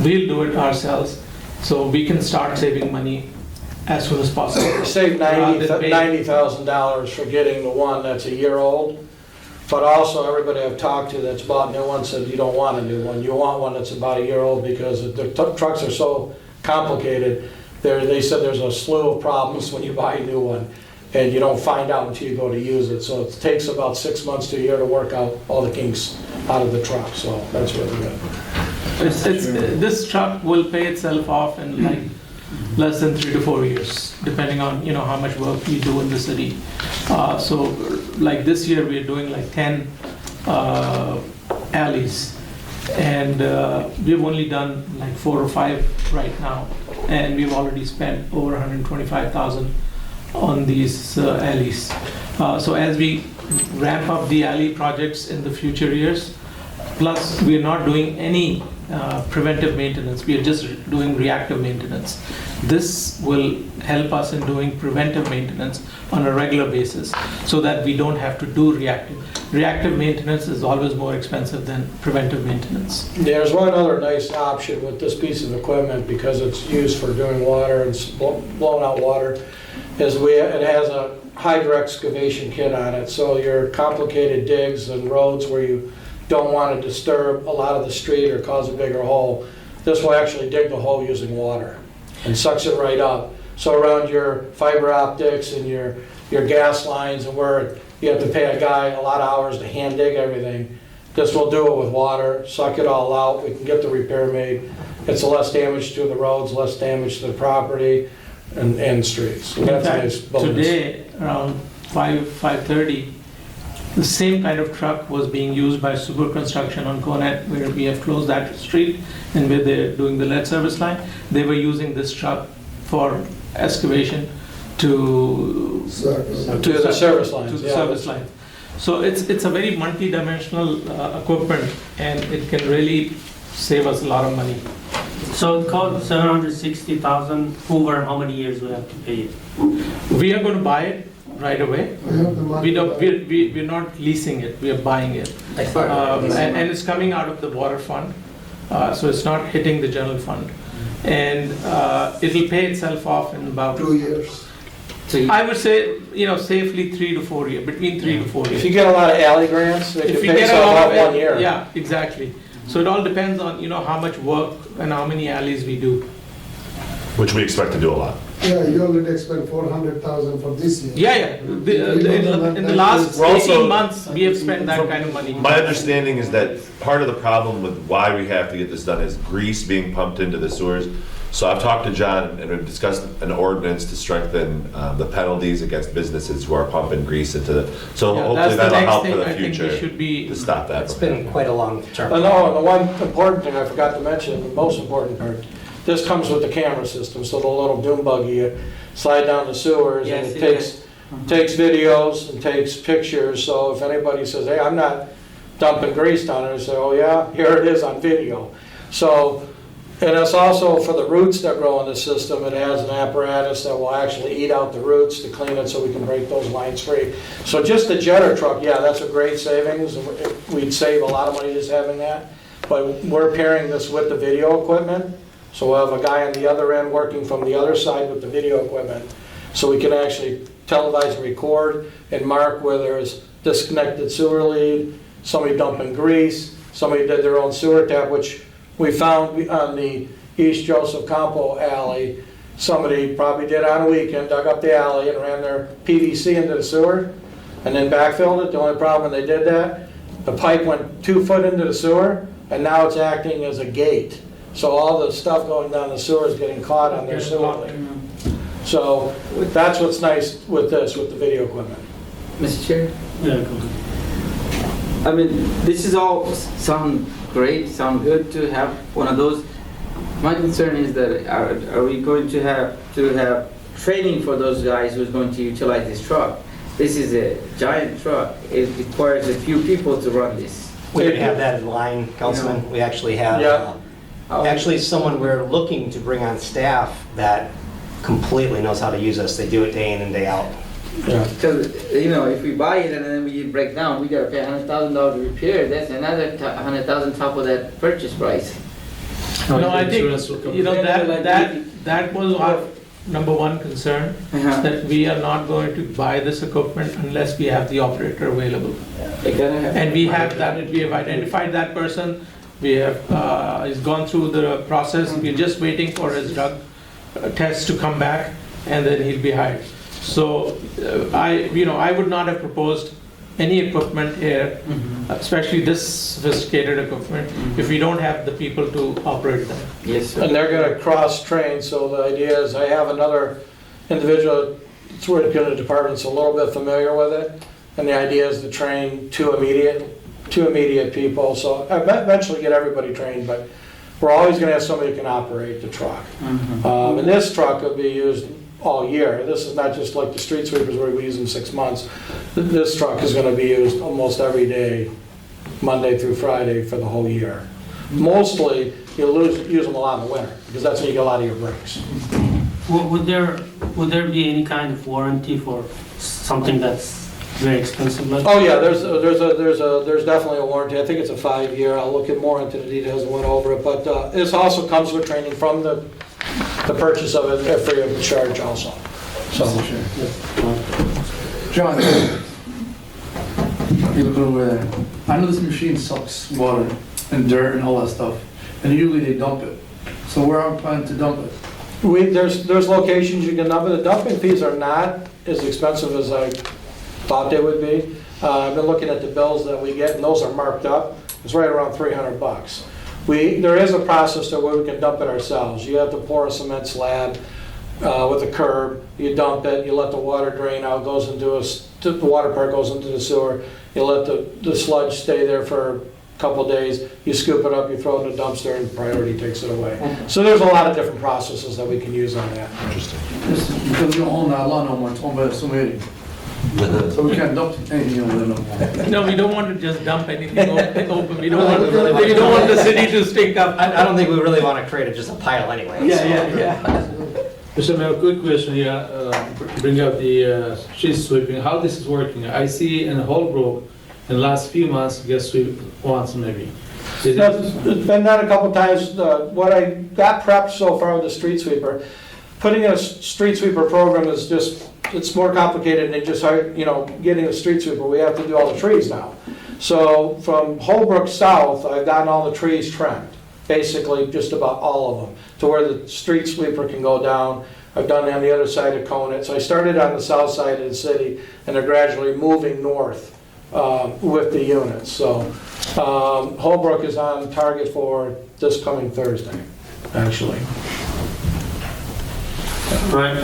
we'll do it ourselves, so we can start saving money as soon as possible. You save $90,000 for getting the one that's a year old, but also everybody I've talked to that's bought new ones said you don't want a new one. You want one that's about a year old because the trucks are so complicated. They said there's a slew of problems when you buy a new one, and you don't find out until you go to use it. So it takes about 6 months to a year to work out all the kinks out of the truck, so that's really good. This truck will pay itself off in like less than 3 to 4 years, depending on, how much work we do in the city. So like this year, we're doing like 10 alleys, and we've only done like 4 or 5 right now, and we've already spent over $125,000 on these alleys. So as we ramp up the alley projects in the future years, plus we're not doing any preventive maintenance, we are just doing reactive maintenance. This will help us in doing preventive maintenance on a regular basis so that we don't have to do reactive. Reactive maintenance is always more expensive than preventive maintenance. There's one other nice option with this piece of equipment, because it's used for doing water and blowing out water, is it has a hydro excavation kit on it. So your complicated digs and roads where you don't want to disturb a lot of the street or cause a bigger hole, this will actually dig the hole using water and sucks it right up. So around your fiber optics and your gas lines, and where you have to pay a guy a lot of hours to hand dig everything, this will do it with water, suck it all out. We can get the repair made. It's less damage to the roads, less damage to the property and streets. In That's a fact, nice bonus. today around 5:30, the same kind of truck was being used by Super Construction on Conet, where we have closed that street and where they're doing the lead service line. They were using this truck for excavation to the service lines. To the yeah. service lines. So it's a very multi-dimensional equipment, and it can really save us a lot of money. So it costs $760,000. Over how many years we have to pay it? We are going to buy it right away. We're not leasing it, we are buying it. And it's coming out of the water fund, so it's not hitting the general fund. And it'll pay itself off in about 2 years. I would say, safely 3 to 4 years, between 3 to 4 years. If you get a lot of alley grants, it If could you pay get a itself lot off of 1 year. Yeah, exactly. So it all depends on, how much work and how many alleys we do. Which we expect to do a lot. Yeah, you already spent 400,000 for this year. Yeah. In the last 18 months, we have spent that kind of money. My understanding is that part of the problem with why we have to get this done is grease being pumped into the sewers. So I've talked to John and we've discussed an ordinance to strengthen the penalties against businesses who are pumping grease into the, so Yeah, hopefully that's the that'll next help thing for the I think we future should be- to stop that. It's been quite a long term. No, and the one important thing I forgot to mention, the most important part, this comes with the camera system, so the little dune buggy, you slide down the sewers and Yes, it it takes videos and takes pictures, so if anybody says, hey, I'm not dumping grease down there, I say, oh yeah, here it is on video. So, and it's also for the roots that grow in the system, it has an apparatus that will actually eat out the roots to clean it so we can break those lines free. So just the jetter truck, yeah, that's a great savings, we'd save a lot of money just having that, but we're pairing this with the video equipment. So we'll have a guy on the other end working from the other side with the video equipment. So we can actually televise and record and mark where there's disconnected sewer lead, somebody dumping grease, somebody did their own sewer tap, which we found on the East Joseph Campo alley. Somebody probably did on a weekend, dug up the alley and ran their PVC into the sewer and then backfilled it. The only problem when they did that, the pipe went 2 foot into the sewer and now it's acting as a gate. So all the stuff going down the sewer is getting caught on their sewer lane. So that's what's nice with this, with the video equipment. Mr. Chair? Yeah, go ahead. I mean, this is all sound great, sound good to have one of those. My concern is that are we going to have training for those guys who's going to utilize this truck? This is a giant truck. It requires a few people to run this. We would have that in line, Councilman. We actually have, actually someone we're looking to bring on staff that completely knows how to use us. They do it day in and day out. Because, if we buy it and then we break down, we gotta pay $100,000 to repair. That's another $100,000 top of that purchase price. No, I think, that was our number one concern, that we are not going to buy this equipment unless we have the operator available. And we have that, we have identified that person, we have, he's gone through the process, we're just waiting for his drug test to come back, and then he'll be hired. So, I would not have proposed any equipment here, especially this sophisticated equipment, if we don't have the people to operate them. Yes. And they're gonna cross-train, so the idea is I have another individual that's working in the department's a little bit familiar with it, and the idea is to train two immediate people, so eventually get everybody trained, but we're always gonna have somebody who can operate the truck. And this truck will be used all year. This is not just like the street sweepers where we use them 6 months. This truck is going to be used almost every day, Monday through Friday for the whole year. Mostly, you'll use them a lot in the winter because that's when you get a lot of your breaks. Would there be any kind of warranty for something that's very expensive? Like Oh yeah, there's definitely a warranty. I think it's a 5-year. I'll look more into the details and went over it, but this also comes with training from the purchase of it free of charge also. So, John, you look over there. I know this machine sucks water and dirt and all that stuff, and usually they dump it. So where are we planning to dump it? There's locations you can dump it. The dumping fees are not as expensive as I thought they would be. I've been looking at the bills that we get, and those are marked up. It's right around $300. There is a process to where we can dump it ourselves. You have to pour a cement slab with a curb. You dump it. You let the water drain out. Goes into the water part goes into the sewer. You let the sludge stay there for a couple days. You scoop it up. You throw it in the dumpster, and Priority takes it away. So there's a lot of different processes that we can use on that. Interesting. Because we don't own that lot no more, it's owned by somebody. So we can't dump anything over there no more. No, we don't want to just dump anything open. We don't want the city to stink up. I don't think we really want to create just a pile anyway. Yeah. Mr. Mayor, quick question here. Bring up the street sweeping. How this is working? I see in Holbrook in the last few months, get sweep once maybe. It's been done a couple times. What I got prepped so far with the street sweeper, putting a street sweeper program is just, it's more complicated than just getting a street sweeper. We have to do all the trees now. So from Holbrook south, I've gotten all the trees trimmed, basically just about all of them, to where the street sweeper can go down. I've done it on the other side of Conant. So I started on the south side of the city, and they're gradually moving north with the units. So Holbrook is on target for this coming Thursday, actually. Right.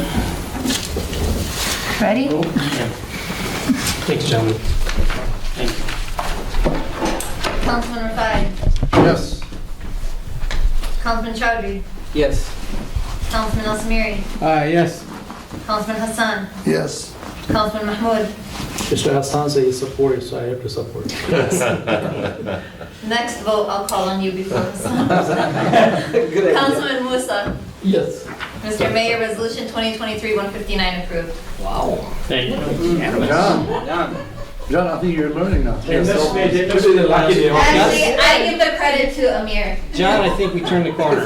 Ready? Thanks, gentlemen. Thank you. Councilman Rafai. Yes. Councilman Chowdhury. Yes. Councilman El Samiri. Yes. Councilman Hassan. Yes. Councilman Mahmoud. Mr. Hassan said he supported, so I have to support. Next vote, I'll call on you before Hassan. Good idea. Councilman Musa. Yes. Mr. Mayor, Resolution 2023-159 approved. Wow. Thank you. John, I think you're learning now. Actually, I give the credit to Amir. John, I think we turned the corner.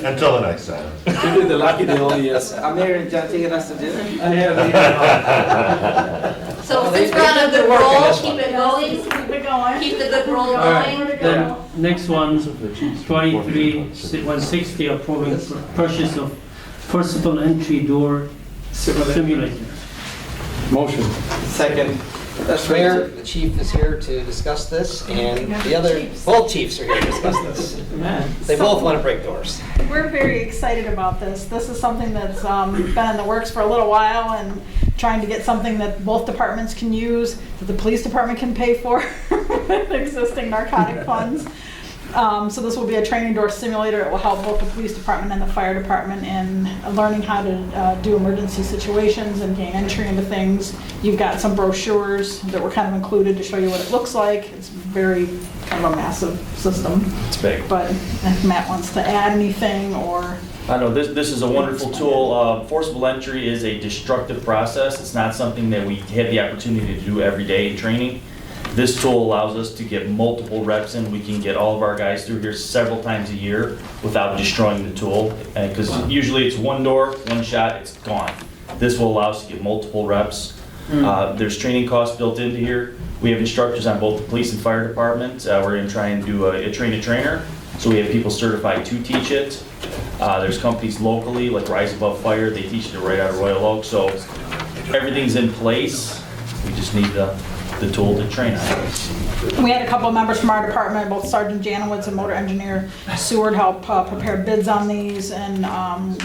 Until the next time. You did the lucky deal, yes. Amir and John taking us to dinner? I have. So since we're on a good roll, keep it going. Keep it going. Keep the good roll Alright, going. then next one, 23-160, approving purchase of versatile entry door simulator. Motion. Second. Mayor, the chief is here to discuss this, and the other, both chiefs are here to discuss this. They both want to break doors. We're very excited about this. This is something that's been in the works for a little while, and trying to get something that both departments can use, that the police department can pay for with existing narcotic funds. So this will be a training door simulator. It will help both the police department and the fire department in learning how to do emergency situations and gain entry into things. You've got some brochures that were kind of included to show you what it looks like. It's very kind of a massive system. It's big. But if Matt wants to add anything or... I know this is a wonderful tool. Forcible entry is a destructive process. It's not something that we have the opportunity to do every day in training. This tool allows us to get multiple reps in. We can get all of our guys through here several times a year without destroying the tool. Because usually it's one door, one shot, it's gone. This will allow us to get multiple reps. There's training costs built into here. We have instructors on both the police and fire department. We're going to try and do a train-a-trainer. So we have people certified to teach it. There's companies locally like Rise Above Fire. They teach it right out of Royal Oak. So everything's in place. We just need the tool to train on. We had a couple of members from our department, both Sergeant Janowitz and Motor Engineer Seward, help prepare bids on these, and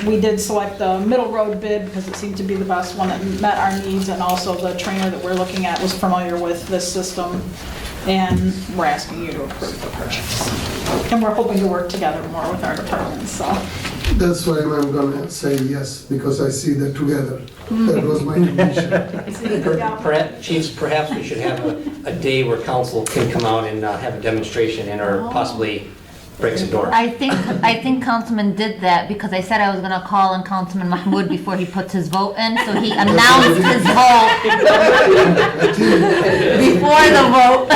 we did select the middle road bid because it seemed to be the best one that met our needs, and also the trainer that we're looking at was familiar with this system, and we're asking you to approve the purchase. And we're hoping to work together more with our departments, so. That's why I'm gonna say yes, because I see that together. That was my condition. Chiefs, perhaps we should have a day where council can come out and have a demonstration and or possibly break some doors. I think Councilman did that because I said I was gonna call on Councilman Mahmoud before he puts his vote in, so he announced his vote before the vote.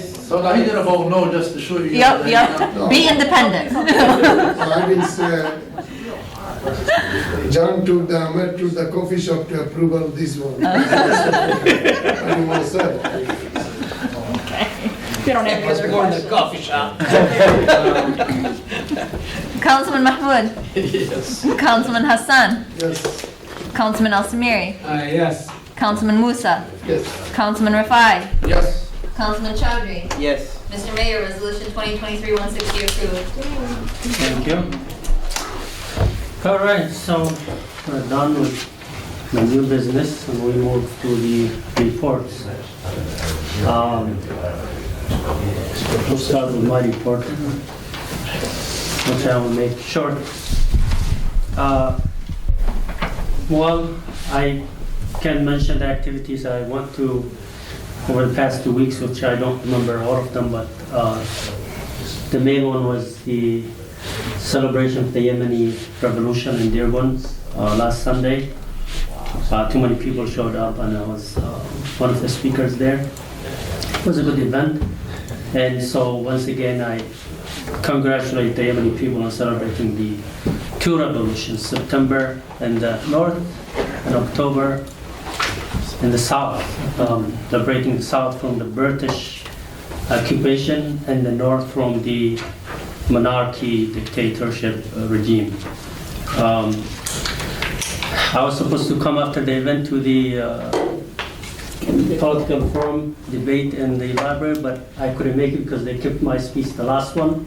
So now he did a vote no just to show you. Yep. Be independent. I didn't say, John took the Ahmed to the coffee shop to approve of this one. I didn't want to say. You don't have any other More in the questions? coffee shop. Councilman Mahmoud. Yes. Councilman Hassan. Yes. Councilman Al Samiri. Yes. Councilman Musa. Yes. Councilman Rafai. Yes. Councilman Chowdhury. Yes. Mr. Mayor, Resolution 2023-160 approved. Thank you. All right, so we're done with the new business and we move to the reports. We'll start with my report, which I will make short. Well, I can mention the activities I went to over the past 2 weeks, which I don't remember all of them, but the main one was the celebration of the Yemeni revolution in Dearborn last Sunday. Too many people showed up and I was one of the speakers there. It was a good event, and so once again I congratulate the Yemeni people on celebrating the two revolutions, September in the north and October in the south, liberating the south from the British occupation and the north from the monarchy dictatorship regime. I was supposed to come after the event to the political forum debate in the library, but I couldn't make it because they kept my speech the last one,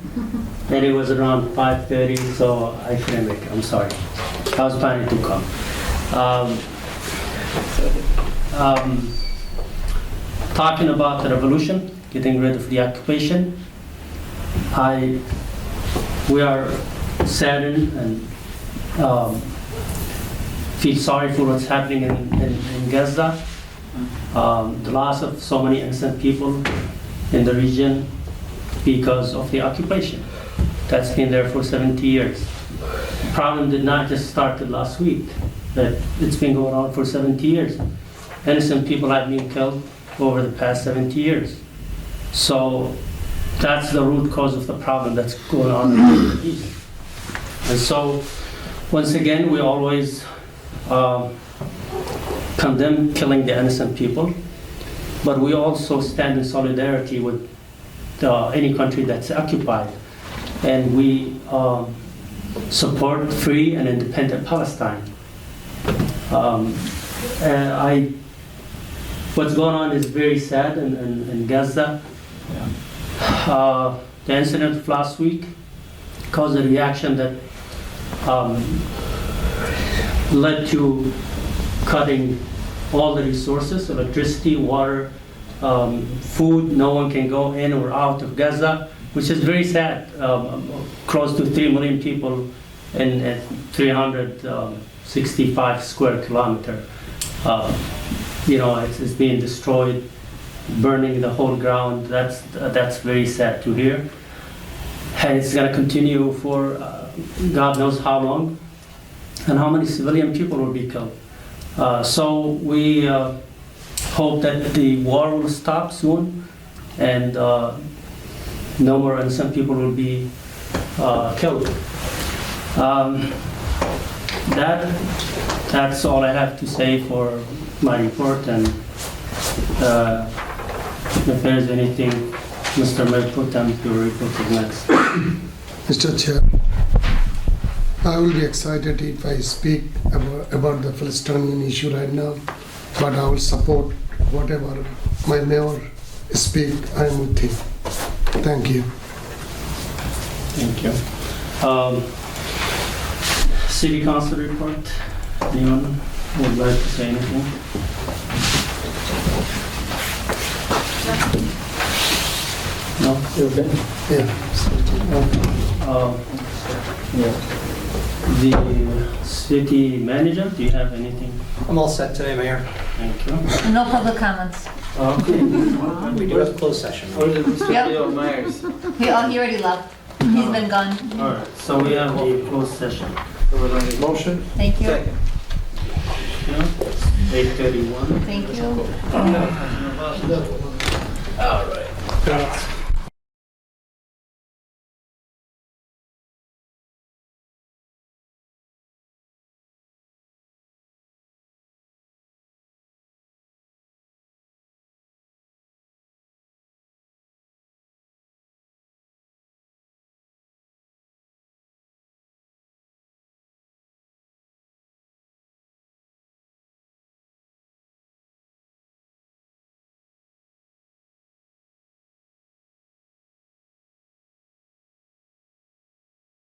and it was around 5:30, so I couldn't make it. I'm sorry. I was planning to come. Talking about the revolution, getting rid of the occupation, we are saddened and feel sorry for what's happening in Gaza. The loss of so many innocent people in the region because of the occupation. That's been there for 70 years. The problem did not just start last week, but it's been going on for 70 years. Innocent people have been killed over the past 70 years. So that's the root cause of the problem that's going on in the region. And so, once again, we always condemn killing the innocent people, but we also stand in solidarity with any country that's occupied. And we support free and independent Palestine. What's going on is very sad in Gaza. The incident of last week caused a reaction that led to cutting all the resources, electricity, water, food. No one can go in or out of Gaza, which is very sad. Close to 3 million people in 365 square kilometer. It's being destroyed, burning the whole ground. That's very sad to hear. And it's going to continue for God knows how long, and how many civilian people will be killed. So we hope that the war will stop soon and no more innocent people will be killed. That's all I have to say for my report, and if there's anything, Mr. Mayor Pro Tem, your report is next. Mr. Chair, I will be excited if I speak about the Palestinian issue right now, but I will support whatever my mayor speak. I am with him. Thank you. Thank you. City Council report. Anyone would like to say anything? No? You okay? Yeah. The city manager, do you have anything? I'm all set today, Mayor. Thank you. And no public comments. We do have a closed session. Yep. Myers. He already left. He's been gone. All right, so we have a closed session. Motion? Thank you. Second. 8:31. Thank you. All right.